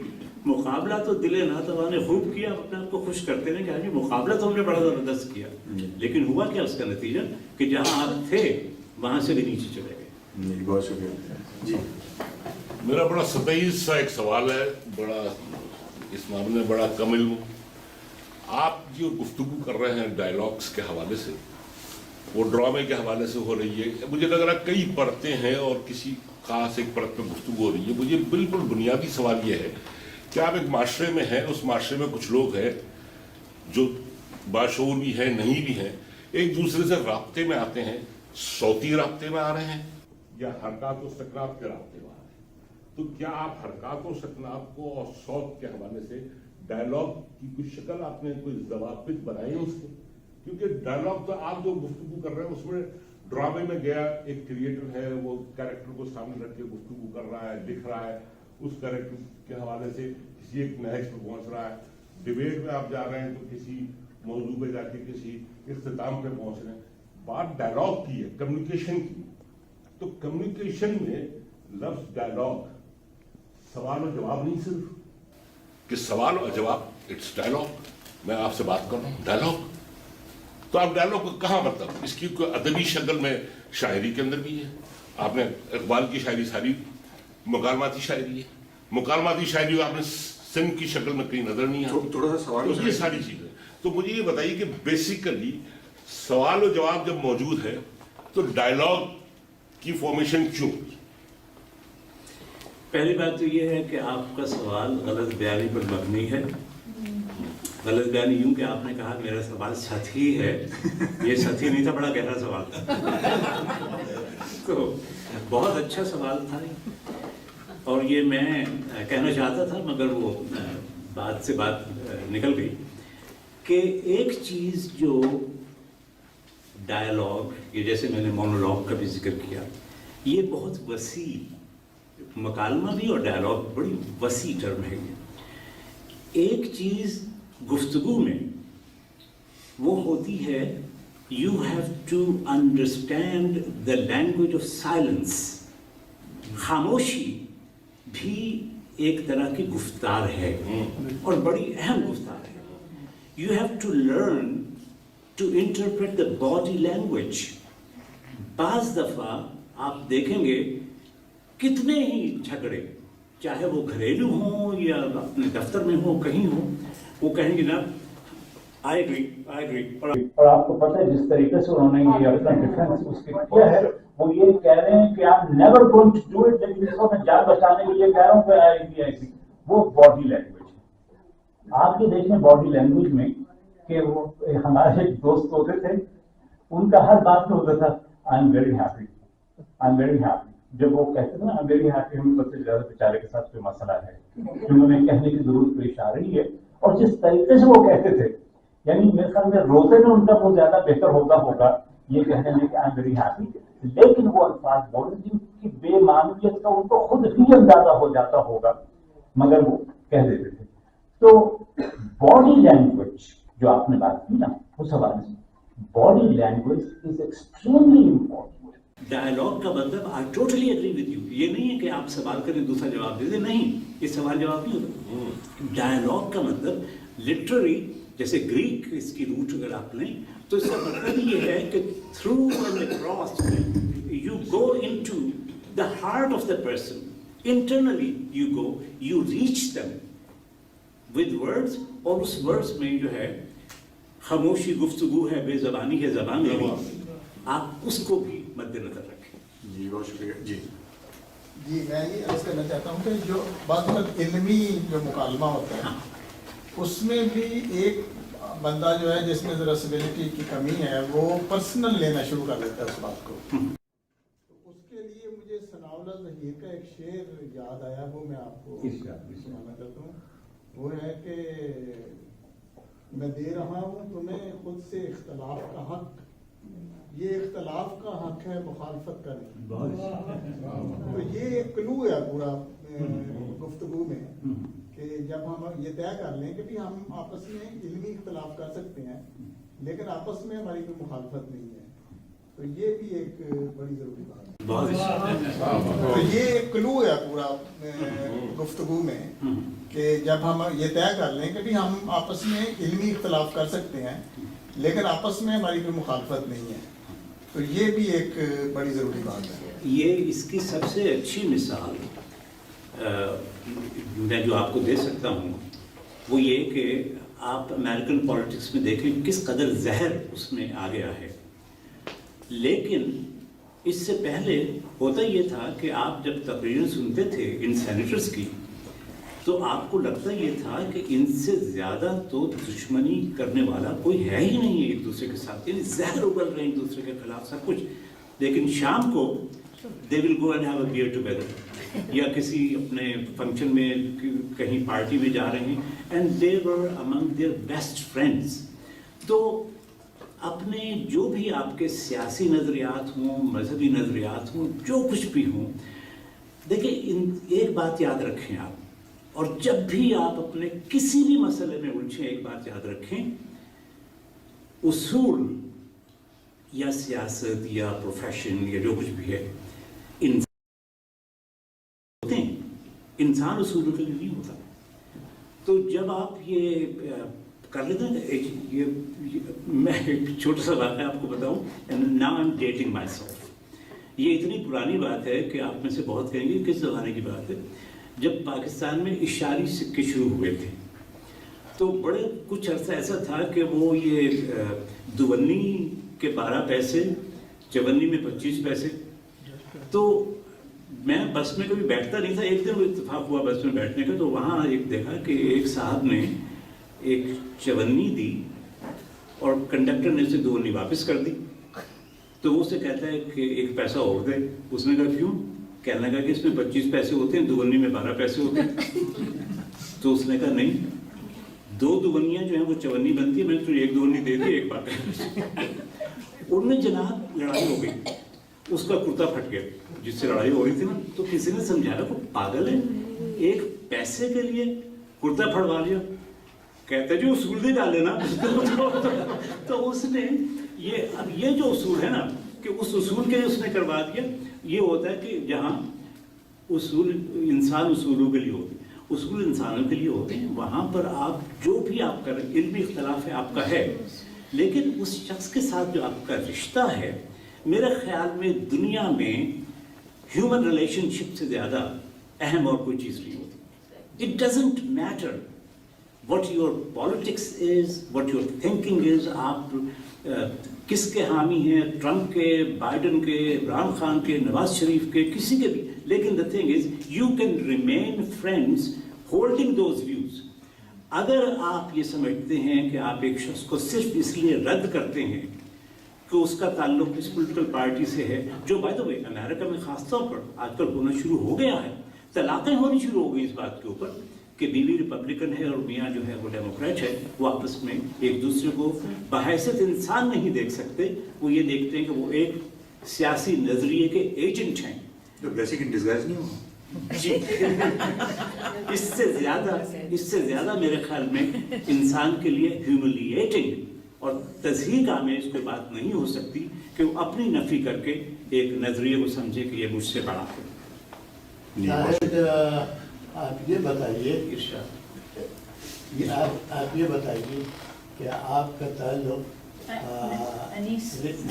مقابلہ تو دل ناتواں نے خوب کیا, اپنے آپ کو خوش کرتے رہیں کہ ہاں جی مقابلہ تو ہم نے بڑا زبردست کیا, لیکن ہوا کیا اس کا نتیجہ کہ جہاں آپ تھے وہاں سے بھی نیچے چلے گئے. بہت شکریہ جی. میرا بڑا سطحی سا ایک سوال ہے, بڑا اس معاملے میں بڑا کم علم. آپ جو گفتگو کر رہے ہیں ڈائلاگس کے حوالے سے, وہ ڈرامے کے حوالے سے ہو رہی ہے, مجھے لگ رہا ہے کئی پرتیں ہیں اور کسی خاص ایک پرت میں گفتگو ہو رہی ہے. مجھے بالکل بنیادی سوال یہ ہے کہ آپ ایک معاشرے میں ہیں, اس معاشرے میں کچھ لوگ ہیں جو باشعور بھی ہیں نہیں بھی ہیں, ایک دوسرے سے رابطے میں آتے ہیں, صوتی رابطے میں آ رہے ہیں یا حرکات و سکنات کے رابطے میں آ رہے ہیں. تو کیا آپ حرکات و سکنات کو اور صوت کے حوالے سے ڈائلاگ کی کوئی شکل آپ نے کوئی ضوابط بنائے ہیں اس کے؟ کیونکہ ڈائلاگ تو آپ جو گفتگو کر رہے ہیں اس میں ڈرامے میں گیا ایک کریٹر ہے, وہ کیریکٹر کو سامنے رکھ کے گفتگو کر رہا ہے, لکھ رہا ہے, اس کریکٹر کے حوالے سے کسی ایک نہج پہ پہنچ رہا ہے. ڈبیٹ میں آپ جا رہے ہیں تو کسی موضوع پہ جا کے کسی اختتام پہ پہنچ رہے ہیں. بات ڈائلاگ کی ہے, کمیونیکیشن کی. تو کمیونیکیشن میں لفظ ڈائلاگ سوال و جواب نہیں صرف کہ سوال اور جواب, اٹس ڈائلاگ. میں آپ سے بات کر رہا ہوں ڈائلاگ, تو آپ ڈائلاگ کو کہاں مطلب اس کی کوئی ادبی شکل میں شاعری کے اندر بھی ہے. آپ نے اقبال کی شاعری ساری مکالماتی شاعری ہے, مکالماتی شاعری آپ نے سندھ کی شکل میں کہیں نظر نہیں آتی. تھوڑا سا سوال یہ ساری چیزیں. تو مجھے یہ بتائیے کہ بیسیکلی سوال و جواب جب موجود ہے تو ڈائلاگ کی فارمیشن کیوں؟ پہلی بات تو یہ ہے کہ آپ کا سوال غلط بیانی پر مبنی ہے. غلط بیانی یوں کہ آپ نے کہا میرا سوال سطحی ہے, یہ سطحی نہیں تھا, بڑا گہرا سوال تھا. تو بہت اچھا سوال تھا اور یہ میں کہنا چاہتا تھا مگر وہ بات سے بات نکل گئی کہ ایک چیز جو ڈائلاگ, یہ جیسے میں نے مونولوگ کا بھی ذکر کیا, یہ بہت وسیع, مکالمہ بھی اور ڈائلاگ بڑی وسیع ٹرم ہے. ایک چیز گفتگو میں وہ ہوتی ہے you have to understand the language of silence. خاموشی بھی ایک طرح کی گفتار ہے اور بڑی اہم گفتار ہے. You have to learn to interpret the body language. بعض دفعہ آپ دیکھیں گے کتنے ہی جھگڑے, چاہے وہ گھریلو ہوں یا اپنے دفتر میں ہوں, کہیں ہوں, وہ کہیں گے نا I agree. اور آپ کو پتہ ہے جس طریقے سے انہوں نے یہ اپنا ڈیفینس اس کے کیا ہے, وہ یہ کہہ رہے ہیں کہ آپ never going to do it, لیکن اس کو میں جان بچانے کے لیے کہہ رہا ہوں کہ ایسی وہ باڈی لینگویج ہے. آپ یہ دیکھیں باڈی لینگویج میں کہ وہ ہمارے ایک دوست ہوتے تھے, ان کا ہر بات میں ہوتا تھا I am very happy. جب وہ کہتے تھے نا I am very happy, ہم سب سے زیادہ بیچارے کے ساتھ کوئی مسئلہ ہے جو انہیں کہنے کی ضرورت پیش آ رہی ہے. اور جس طریقے سے وہ کہتے تھے, یعنی میرے خیال میں روزے میں ان کا وہ زیادہ بہتر ہوگا یہ کہنے میں کہ آئی ایم ویری ہیپی, لیکن وہ الفاظ بولے جن کی بے معمولیت کا ان کو خود ہی اندازہ ہو جاتا ہوگا, مگر وہ کہہ دیتے تھے. تو باڈی لینگویج جو آپ نے بات کی نا اس حوالے سے, body language is extremely important. Dialogue کا مطلب I totally agree with you, یہ نہیں ہے کہ آپ سوال کریں دوسرا جواب دے دیں, نہیں, یہ سوال جواب نہیں ہوتا. ڈائلاگ کا مطلب لٹرری, جیسے گریک اس کی روٹ اگر آپ لیں تو اس کا مطلب یہ ہے کہ through and across you go into the heart of the person. Internally you go, you reach them with words, اور اس words میں جو ہے خاموشی گفتگو ہے، بے زبانی ہے، زبان ہے، آپ اس کو بھی مد نظر رکھیں. جی بہت شکریہ. جی جی میں یہ عرض کرنا چاہتا ہوں کہ جو بعض وقت علمی جو مکالمہ ہوتا ہے اس میں بھی ایک بندہ جو ہے جس میں ذرا سیویلٹی کی کمی ہے وہ پرسنل لینا شروع کر دیتا ہے اس بات کو. تو اس کے لیے مجھے ثناءاللہ ظہیر کا ایک شعر یاد آیا، وہ میں آپ کو سنانا چاہتا ہوں. وہ ہے کہ میں دے رہا ہوں تمہیں خود سے اختلاف کا حق، یہ اختلاف کا حق ہے مخالفت کا نہیں. تو یہ ایک کلو ہے پورا گفتگو میں کہ جب ہم یہ طے کر لیں کہ بھی ہم آپس میں علمی اختلاف کر سکتے ہیں لیکن آپس میں ہماری کوئی مخالفت نہیں ہے، تو یہ بھی ایک بڑی ضروری بات ہے. تو یہ ایک کلو ہے پورا گفتگو میں کہ جب ہم یہ طے کر لیں کہ بھی ہم آپس میں علمی اختلاف کر سکتے ہیں لیکن آپس میں ہماری کوئی مخالفت نہیں ہے، تو یہ بھی ایک بڑی ضروری بات ہے. یہ اس کی سب سے اچھی مثال میں جو آپ کو دے سکتا ہوں وہ یہ کہ آپ امریکن پالیٹکس میں دیکھیں کس قدر زہر اس میں آ گیا ہے. لیکن اس سے پہلے ہوتا یہ تھا کہ آپ جب تقریریں سنتے تھے ان سینیٹرز کی تو آپ کو لگتا یہ تھا کہ ان سے زیادہ تو دشمنی کرنے والا کوئی ہے ہی نہیں ایک دوسرے کے ساتھ، یعنی زہر اگل رہے ہیں ایک دوسرے کے خلاف سب کچھ. لیکن شام کو they will go and have a beer together یا کسی اپنے فنکشن میں کہیں پارٹی میں جا رہے ہیں and they were among their best friends. تو اپنے جو بھی آپ کے سیاسی نظریات ہوں، مذہبی نظریات ہوں، جو کچھ بھی ہوں، دیکھیں ایک بات یاد رکھیں آپ، اور جب بھی آپ اپنے کسی بھی مسئلے میں الجھیں ایک بات یاد رکھیں، اصول یا سیاست یا پروفیشن یا جو کچھ بھی ہے انسان اصولوں کے لیے نہیں ہوتا. تو جب آپ یہ کر لیتے ہیں، میں ایک چھوٹا سا واقعہ آپ کو بتاؤں. Now I am dating my self. یہ اتنی پرانی بات ہے کہ آپ میں سے بہت کہیں گے کس زمانے کی بات ہے. جب پاکستان میں اشاری سکے شروع ہوئے تھے تو بڑے کچھ عرصہ ایسا تھا کہ وہ یہ دونی کے 12 پیسے، چونی میں 25 پیسے. تو میں بس میں کبھی بیٹھتا نہیں تھا. ایک دن وہ اتفاق ہوا بس میں بیٹھنے کا، تو وہاں ایک دیکھا کہ ایک صاحب نے ایک چونی دی اور کنڈکٹر نے اسے دونی واپس کر دی. تو وہ اسے کہتا ہے کہ ایک پیسہ اور دے. اس نے کہا کیوں؟ کہنے لگا کہ اس میں 25 پیسے ہوتے ہیں، دونی میں 12 پیسے ہوتے ہیں. تو اس نے کہا نہیں، 2 دونیاں جو ہیں وہ چونی بنتی ہے، میں نے تو ایک دونی دے دی ایک بات. ان میں جناب لڑائی ہو گئی، اس کا کرتا پھٹ گیا جس سے لڑائی ہو رہی تھی نا. تو کسی نے سمجھایا کو پاگل ہے، ایک پیسے کے لیے کرتا پھڑوا لیا. کہتے جو اصول دے ڈالے نا. تو اس نے اب یہ جو اصول ہے نا کہ اس اصول کے اس نے کروا دیا. یہ ہوتا ہے کہ جہاں اصول انسان اصولوں کے لیے ہوتے ہیں، اصول انسانوں کے لیے ہوتے ہیں، وہاں پر آپ جو بھی آپ کا علمی اختلاف ہے آپ کا ہے، لیکن اس شخص کے ساتھ جو آپ کا رشتہ ہے، میرے خیال میں دنیا میں ہیومن ریلیشن شپ سے زیادہ اہم اور کوئی چیز نہیں ہوتی. It doesn't matter what your politics is, what your thinking is. آپ کس کے حامی ہیں، ٹرمپ کے، بائیڈن کے، عمران خان کے، نواز شریف کے، کسی کے بھی. لیکن the thing is you can remain friends holding those views. اگر آپ یہ سمجھتے ہیں کہ آپ ایک شخص کو صرف اس لیے رد کرتے ہیں کہ اس کا تعلق اس پولیٹیکل پارٹی سے ہے، جو بائی دا وے امریکہ میں خاص طور پر آج کل ہونا شروع ہو گیا ہے. طلاقیں ہونی شروع ہو گئی اس بات کے اوپر کہ بیوی ریپبلکن ہے اور میاں جو ہے وہ ڈیموکریٹ ہے. وہ آپس میں ایک دوسرے کو بحیثیت انسان نہیں دیکھ سکتے، وہ یہ دیکھتے ہیں کہ وہ ایک سیاسی نظریے کے ایجنٹ ہیں. جو بیسک ان ڈسگائز نہیں ہوا. جی اس سے زیادہ میرے خیال میں انسان کے لیے ہیوملیٹنگ اور تضحیک آمیز کوئی بات نہیں ہو سکتی کہ وہ اپنی نفی کر کے ایک نظریے کو سمجھے کہ یہ مجھ سے بڑا ہے. آپ یہ بتائیے آپ یہ بتائیے کہ آپ کا تعلق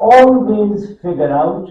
always figure out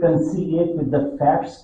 conciliate with the facts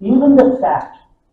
Even the fact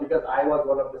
because I was one of the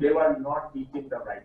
they were not teaching the right.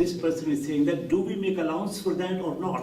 this person is saying that do we make allowance for that or not?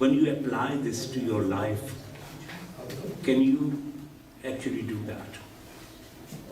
when you apply this to your life, can you actually do that?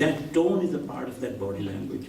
that tone is a part of that body language।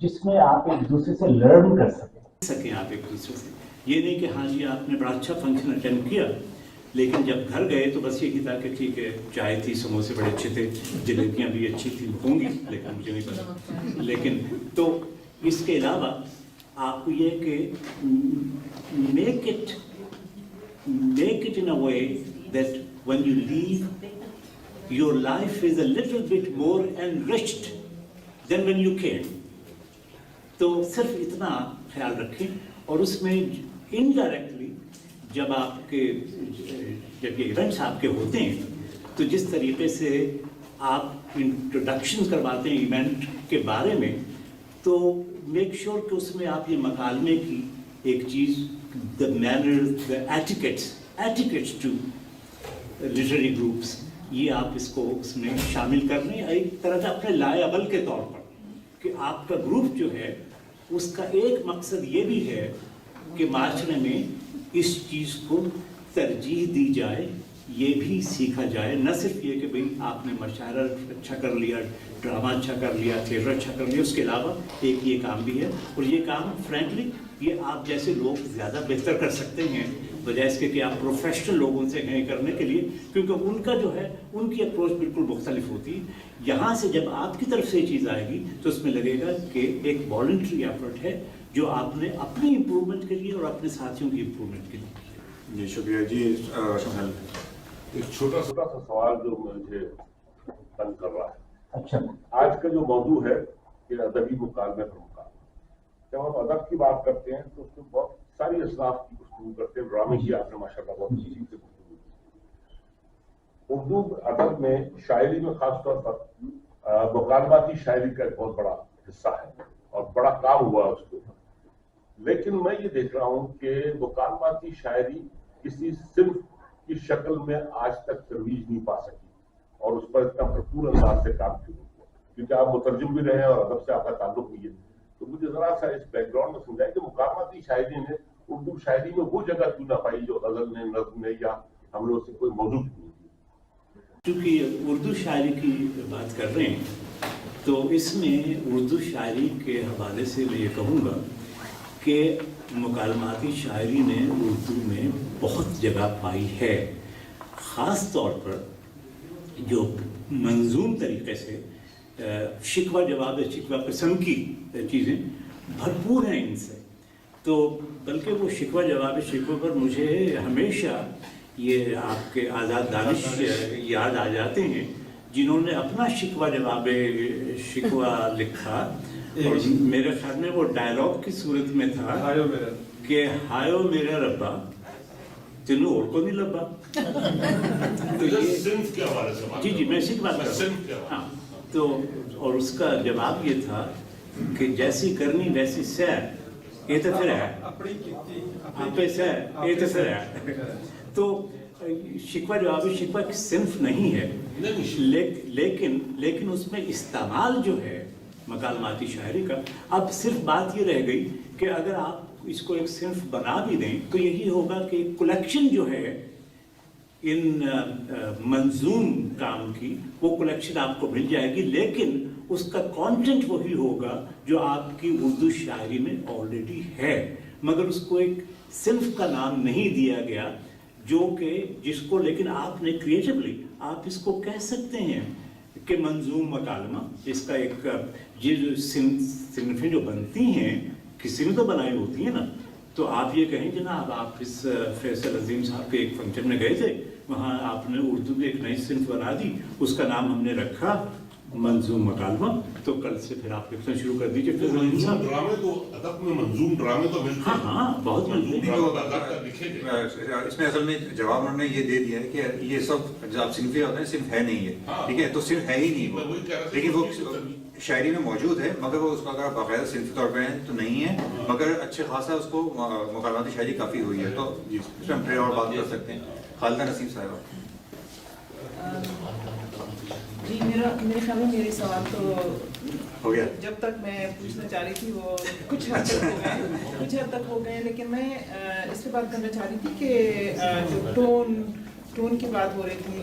جس میں آپ ایک دوسرے سے لرن کر سکیں آپ ایک دوسرے سے. یہ نہیں کہ ہاں جی آپ نے بڑا اچھا فنکشن اٹینڈ کیا لیکن جب گھر گئے تو بس یہ تھا کہ ٹھیک ہے چائے تھی سموسے بڑے اچھے تھے جلیبیاں بھی اچھی تھیں ہوں گی لیکن مجھے نہیں پتا. لیکن تو اس کے علاوہ آپ کو یہ کہ make it in a way that when you leave your life is a little bit more enriched than when you came. تو صرف اتنا خیال رکھیں اور اس میں انڈائریکٹلی جب یہ ایونٹس آپ کے ہوتے ہیں تو جس طریقے سے آپ انٹروڈکشن کرواتے ہیں ایونٹ کے بارے میں تو میک شیور کہ اس میں آپ یہ مکالمے کی ایک چیز the manners, the etiquettes to literary groups یہ آپ اس کو اس میں شامل کر لیں ایک طرح کا اپنے لائے عمل کے طور پر کہ آپ کا گروپ جو ہے اس کا ایک مقصد یہ بھی ہے کہ معاشرے میں اس چیز کو ترجیح دی جائے یہ بھی سیکھا جائے نہ صرف یہ کہ بھئی آپ نے مشاعرہ اچھا کر لیا ڈرامہ اچھا کر لیا تھیٹر اچھا کر لیا اس کے علاوہ ایک یہ کام بھی ہے اور یہ کام فرینکلی یہ آپ جیسے لوگ زیادہ بہتر کر سکتے ہیں بجائے اس کے کہ آپ پروفیشنل لوگوں سے کہیں کرنے کے لیے کیونکہ ان کا جو ہے ان کی اپروچ بالکل مختلف ہوتی ہے. یہاں سے جب آپ کی طرف سے یہ چیز آئے گی تو اس میں لگے گا کہ ایک والنٹری ایفرٹ ہے جو آپ نے اپنی امپرومنٹ کے لیے اور اپنے ساتھیوں کی امپرومنٹ کے لیے. جی شکریہ. جی شمال ایک چھوٹا سا سوال جو مجھے تنگ کر رہا ہے. اچھا آج کا جو موضوع ہے کہ ادبی مکالمے پر مکالمہ جب ہم ادب کی بات کرتے ہیں تو اس میں بہت ساری اصناف کی گفتگو کرتے ہیں. ڈرامے کی آپ نے ماشاء اللہ بہت اچھی سے گفتگو کی. اردو ادب میں شاعری میں خاص طور پر مکالماتی شاعری کا ایک بہت بڑا حصہ ہے اور بڑا کام ہوا ہے اس کے اوپر. لیکن میں یہ دیکھ رہا ہوں کہ مکالماتی شاعری کسی صنف کی شکل میں آج تک ترویج نہیں پا سکی اور اس پر اتنا بھرپور انداز سے کام کیوں ہوا کیونکہ آپ مترجم بھی رہے ہیں اور ادب سے آپ کا تعلق بھی ہے. تو مجھے ذرا سا اس بیک گراؤنڈ میں سمجھائیں کہ مکالماتی شاعری نے اردو شاعری میں وہ جگہ کیوں نہ پائی جو غزل نے نظم نے یا ہم لوگ سے کوئی موضوع نہیں تھی. چونکہ اردو شاعری کی بات کر رہے ہیں تو اس میں اردو شاعری کے حوالے سے میں یہ کہوں گا کہ مکالماتی شاعری نے اردو میں بہت جگہ پائی ہے. خاص طور پر جو منظوم طریقے سے شکوہ جواب شکوہ قسم کی چیزیں بھرپور ہیں ان سے. تو بلکہ وہ شکوہ جواب شکوہ پر مجھے ہمیشہ یہ آپ کے آزاد دانش یاد آ جاتے ہیں جنہوں نے اپنا شکوہ جواب شکوہ لکھا اور میرے خیال میں وہ ڈائلاگ کی صورت میں تھا کہ ہایو میرا ربا تینوں اور کو نہیں لبا. تو یہ جی میں اسی کی بات کر رہا ہوں. ہاں تو اور اس کا جواب یہ تھا کہ جیسی کرنی ویسی سیر یہ تو پھر ہے آپ پہ سیر یہ تو پھر ہے. تو شکوہ جواب شکوہ کی صنف نہیں ہے لیکن اس میں استعمال جو ہے مکالماتی شاعری کا اب صرف بات یہ رہ گئی کہ اگر آپ اس کو ایک صنف بنا بھی دیں تو یہی ہوگا کہ کلیکشن جو ہے ان منظوم کام کی وہ کلیکشن آپ کو مل جائے گی لیکن اس کا کانٹینٹ وہی ہوگا جو آپ کی اردو شاعری میں آلریڈی ہے مگر اس کو ایک صنف کا نام نہیں دیا گیا جو کہ جس کو لیکن آپ نے کریٹیولی آپ اس کو کہہ سکتے ہیں کہ منظوم مکالمہ اس کا ایک یہ جو صنفیں جو بنتی ہیں کسی نے تو بنائی ہوتی ہیں نا. تو آپ یہ کہیں جناب آپ اس فیصل عظیم صاحب کے ایک فنکشن میں گئے تھے وہاں آپ نے اردو کی ایک نئی صنف بنا دی اس کا نام ہم نے رکھا منظوم مکالمہ. تو کل سے پھر آپ لکھنا شروع کر دیجیے. ڈرامے تو ادب میں منظوم ڈرامے تو ملتے ہیں. ہاں بہت ملتے ہیں. اس میں اصل میں جواب انہوں نے یہ دے دیا ہے کہ یہ سب جو آپ صنفیں ہوتے ہیں صرف ہے نہیں ہے ٹھیک ہے تو صرف ہے ہی نہیں وہ لیکن وہ شاعری میں موجود ہے مگر وہ اس کا اگر باقاعدہ صنفی طور پہ تو نہیں ہے مگر اچھے خاصا اس کو مکالماتی شاعری کافی ہوئی ہے. تو اس میں ہم پھر اور بات کر سکتے ہیں. خالدہ نسیم صاحبہ. جی میرے خیال میں میرے سوال تو ہو گیا جب تک میں پوچھنا چاہ رہی تھی وہ کچھ حد تک ہو گئے لیکن میں اس پہ بات کرنا چاہ رہی تھی کہ جو ٹون کی بات ہو رہی تھی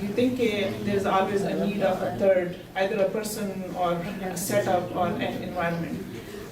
you think there is always a need of a third, either a person or a setup or an environment.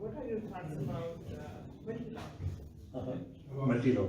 what are your thoughts about multi-law?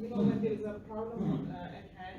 you know when there is a problem at hand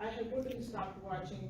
I have totally stopped watching,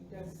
because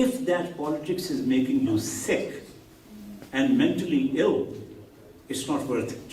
if that politics is making you sick and mentally ill, it's not worth it.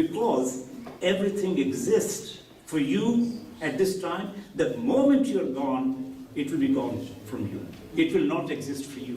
because everything exists for you at this time. The moment you're gone, it will be gone from you. It will not exist for you.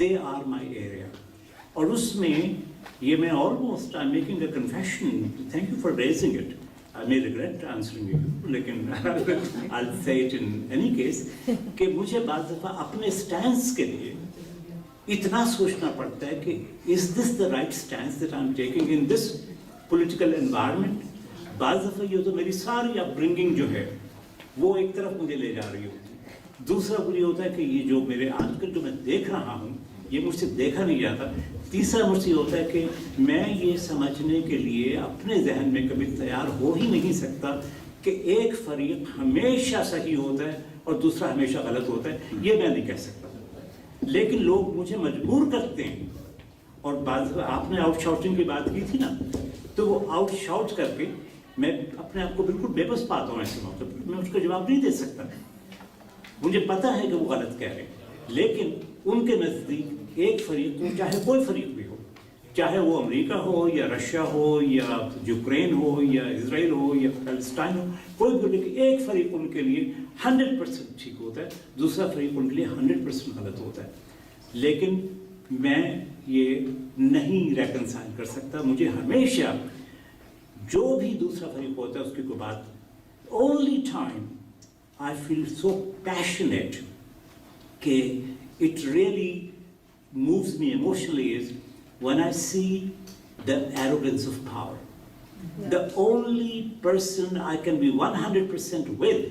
they are my area. اور اس میں یہ میں almost I'm making a confession, thank you for raising it. I may regret answering you, لیکن I'll say it in any case, کہ مجھے بعض دفعہ اپنے سٹینس کے لیے اتنا سوچنا پڑتا ہے کہ is this the right stance that I'm taking in this political environment. بعض دفعہ یہ تو میری ساری اپ برنگنگ جو ہے وہ ایک طرف مجھے لے جا رہی ہوتی ہے. دوسرا یہ ہوتا ہے کہ یہ جو میرے آج کل جو میں دیکھ رہا ہوں یہ مجھ سے دیکھا نہیں جاتا. تیسرا مجھ سے یہ ہوتا ہے کہ میں یہ سمجھنے کے لیے اپنے ذہن میں کبھی تیار ہو ہی نہیں سکتا کہ ایک فریق ہمیشہ صحیح ہوتا ہے اور دوسرا ہمیشہ غلط ہوتا ہے. یہ میں نہیں کہہ سکتا, لیکن لوگ مجھے مجبور کرتے ہیں. اور بعض آپ نے آؤٹ شاؤٹنگ کی بات کی تھی نا, تو وہ آؤٹ شاؤٹ کر کے میں اپنے آپ کو بالکل بے بس پاتا ہوں. ایسے موقع پر میں اس کا جواب نہیں دے سکتا. مجھے پتا ہے کہ وہ غلط کہہ رہے ہیں, لیکن ان کے نزدیک ایک فریق, چاہے کوئی فریق بھی ہو, چاہے وہ امریکہ ہو یا رشیا ہو یا یوکرین ہو یا اسرائیل ہو یا فلسطین ہو, کوئی بھی, لیکن ایک فریق ان کے لیے 100% ٹھیک ہوتا ہے, دوسرا فریق ان کے لیے 100% غلط ہوتا ہے. لیکن میں یہ نہیں ریکنسائل کر سکتا. مجھے ہمیشہ جو بھی دوسرا فریق ہوتا ہے اس کی کوئی بات, only time I feel so passionate کہ it really moves me emotionally is when I see the arrogance of power. The only person I can be 100% with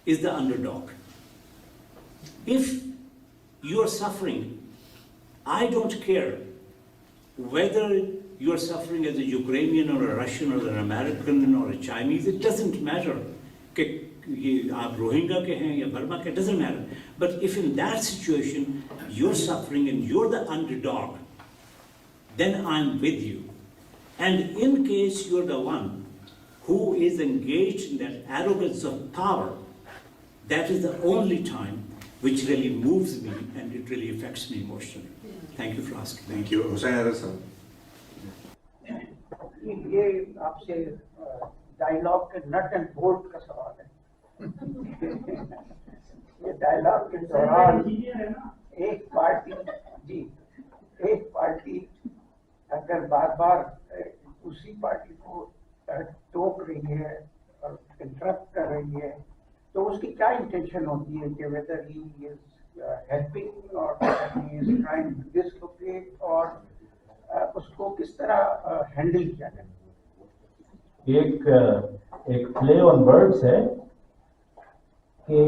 is the underdog. If you are suffering, I don't care whether you are suffering as a Ukrainian or a Russian or an American or a Chinese. It doesn't matter کہ یہ آپ روہنگا کے ہیں یا برما کے, doesn't matter. But if in that situation you're suffering and you're the underdog, then I'm with you. And in case you're the one who is engaged in that arrogance of power, that is the only time which really moves me and it really affects me emotionally. Thank you for asking. Thank you. Hussain Adar sir. یہ آپ سے ڈائلاگ کے نٹ اینڈ بولٹ کا سوال ہے. یہ ڈائلاگ کے دوران ایک پارٹی اگر بار بار اسی پارٹی کو ٹوک رہی ہے اور انٹرپٹ کر رہی ہے تو اس کی کیا انٹینشن ہوتی ہے کہ whether he is helping or he is trying to dislocate اور اس کو کس طرح ہینڈل کیا جائے. ایک پلے آن ورڈس ہے کہ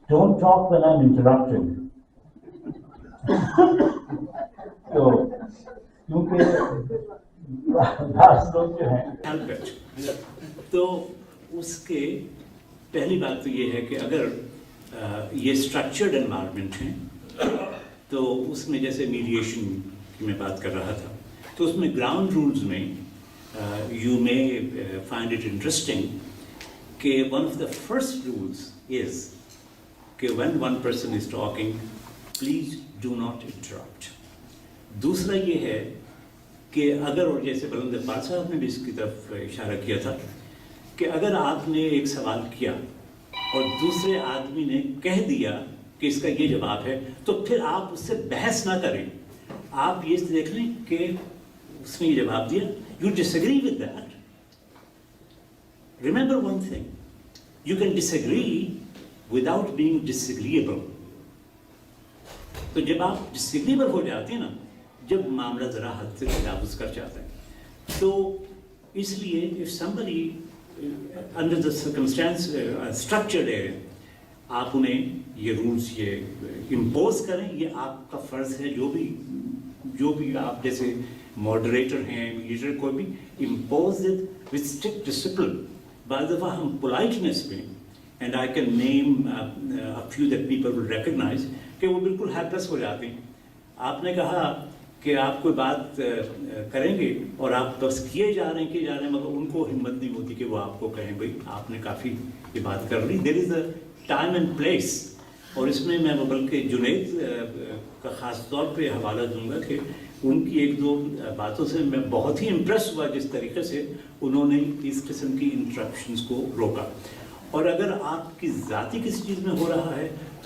don't talk when I am interrupting. تو کیونکہ بعض لوگ جو ہیں تو اس کے پہلی بات تو یہ ہے کہ اگر یہ اسٹرکچرڈ انوائرمنٹ ہیں تو اس میں جیسے میڈیشن کی میں بات کر رہا تھا, تو اس میں گراؤنڈ رولز میں you may find it interesting کہ one of the first rules is کہ when one person is talking please do not interrupt. دوسرا یہ ہے کہ اگر, اور جیسے بلند اقبال صاحب نے بھی اس کی طرف اشارہ کیا تھا, کہ اگر آپ نے ایک سوال کیا اور دوسرے آدمی نے کہہ دیا کہ اس کا یہ جواب ہے, تو پھر آپ اس سے بحث نہ کریں. آپ یہ دیکھ لیں کہ اس نے یہ جواب دیا, you disagree with that. Remember one thing, you can disagree without being disagreeable. تو جب آپ ڈس ایگریبل ہو جاتے ہیں نا, جب معاملہ ذرا حد سے تجاوز کر جاتا ہے, تو اس لیے if somebody under the circumstance structured area, آپ انہیں یہ رولز یہ امپوز کریں, یہ آپ کا فرض ہے. جو بھی آپ جیسے ماڈریٹر ہیں, لیڈر, کوئی بھی impose it with strict discipline. بعض دفعہ ہم پولائٹنیس میں, and I can name a few that people will recognize, کہ وہ بالکل ہیلپلیس ہو جاتے ہیں. آپ نے کہا کہ آپ کوئی بات کریں گے اور آپ بس کیے جا رہے ہیں, مگر ان کو ہمت نہیں ہوتی کہ وہ آپ کو کہیں بھائی آپ نے کافی یہ بات کر لی. دیر از اے ٹائم اینڈ پلیس. اور اس میں بلکہ جنید کا خاص طور پہ حوالہ دوں گا کہ ان کی ایک دو باتوں سے میں بہت ہی امپریس ہوا, جس طریقے سے انہوں نے اس قسم کی انٹرپشنز کو روکا. اور اگر آپ کی ذاتی کسی چیز میں ہو رہا ہے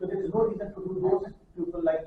So there is no reason to do those people like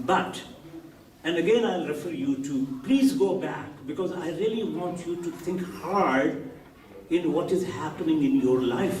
but and again I'll refer you to, please go back, because I really want you to think hard in what is happening in your life.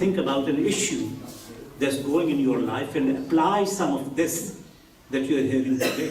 think about an issue that's going in your life and apply some of this that you are hearing today.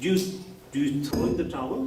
Do you throw in the towel?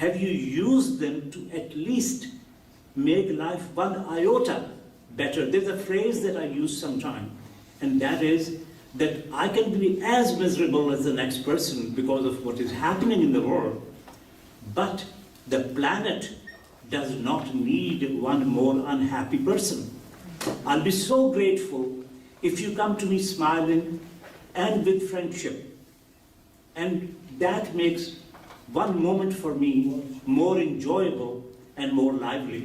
have you used them to at least make life one iota better? There's a phrase that I use sometime, and that is that I can be as miserable as the next person because of what is happening in the world, but the planet does not need one more unhappy person. I'll be so grateful if you come to me smiling and with friendship, and that makes one moment for me more enjoyable and more lively.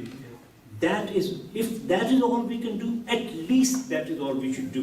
That is, if that is all we can do, at least that is all we should do.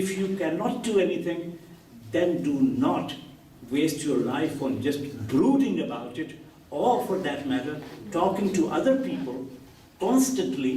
if you cannot do anything, then do not waste your life on just brooding about it, or for that matter, talking to other people constantly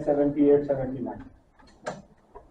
78-79,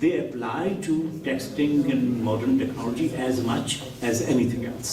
they apply to texting and modern technology as much as anything else.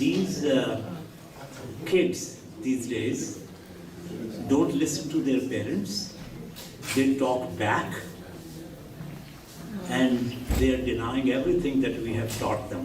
these kids these days don't listen to their parents, they talk back and they are denying everything that we have taught them.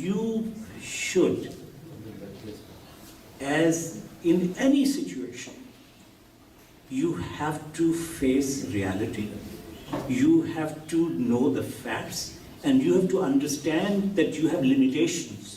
you should, as in any situation, you have to face reality, you have to know the facts, and you have to understand that you have limitations.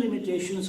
limitations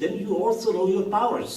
then you also know your powers.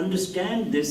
understand this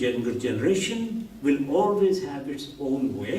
younger generation will always have its own way.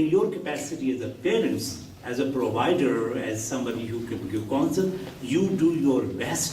in your capacity as a parents, as a provider, as somebody who can give counsel, you do your best.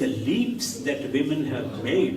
the leaps that women have made,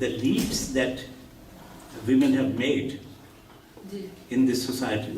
the leaps that women have made in this society,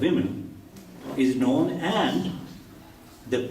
women is known, and the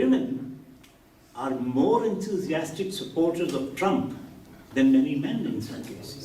women are more enthusiastic supporters of Trump than many men in some cases.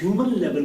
human level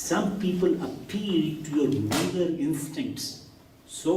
some people appeal to your mother instincts so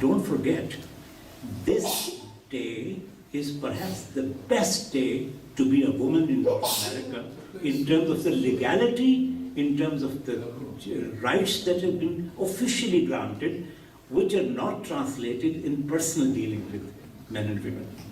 don't forget this day is perhaps the best day to be a woman in North America in terms of the legality, in terms of the rights that have been officially granted, which are not translated in personal dealing with men and women.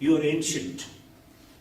you are ancient,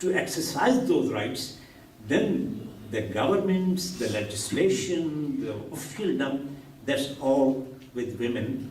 to exercise those rights, then the governments, the legislation, the officialdom, that's all with women.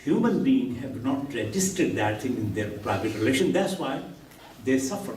human beings have not registered that thing in their private relation. That's why they suffer.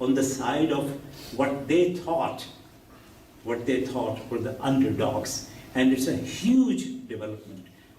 on the side of what they thought were the underdogs, and it's a huge development.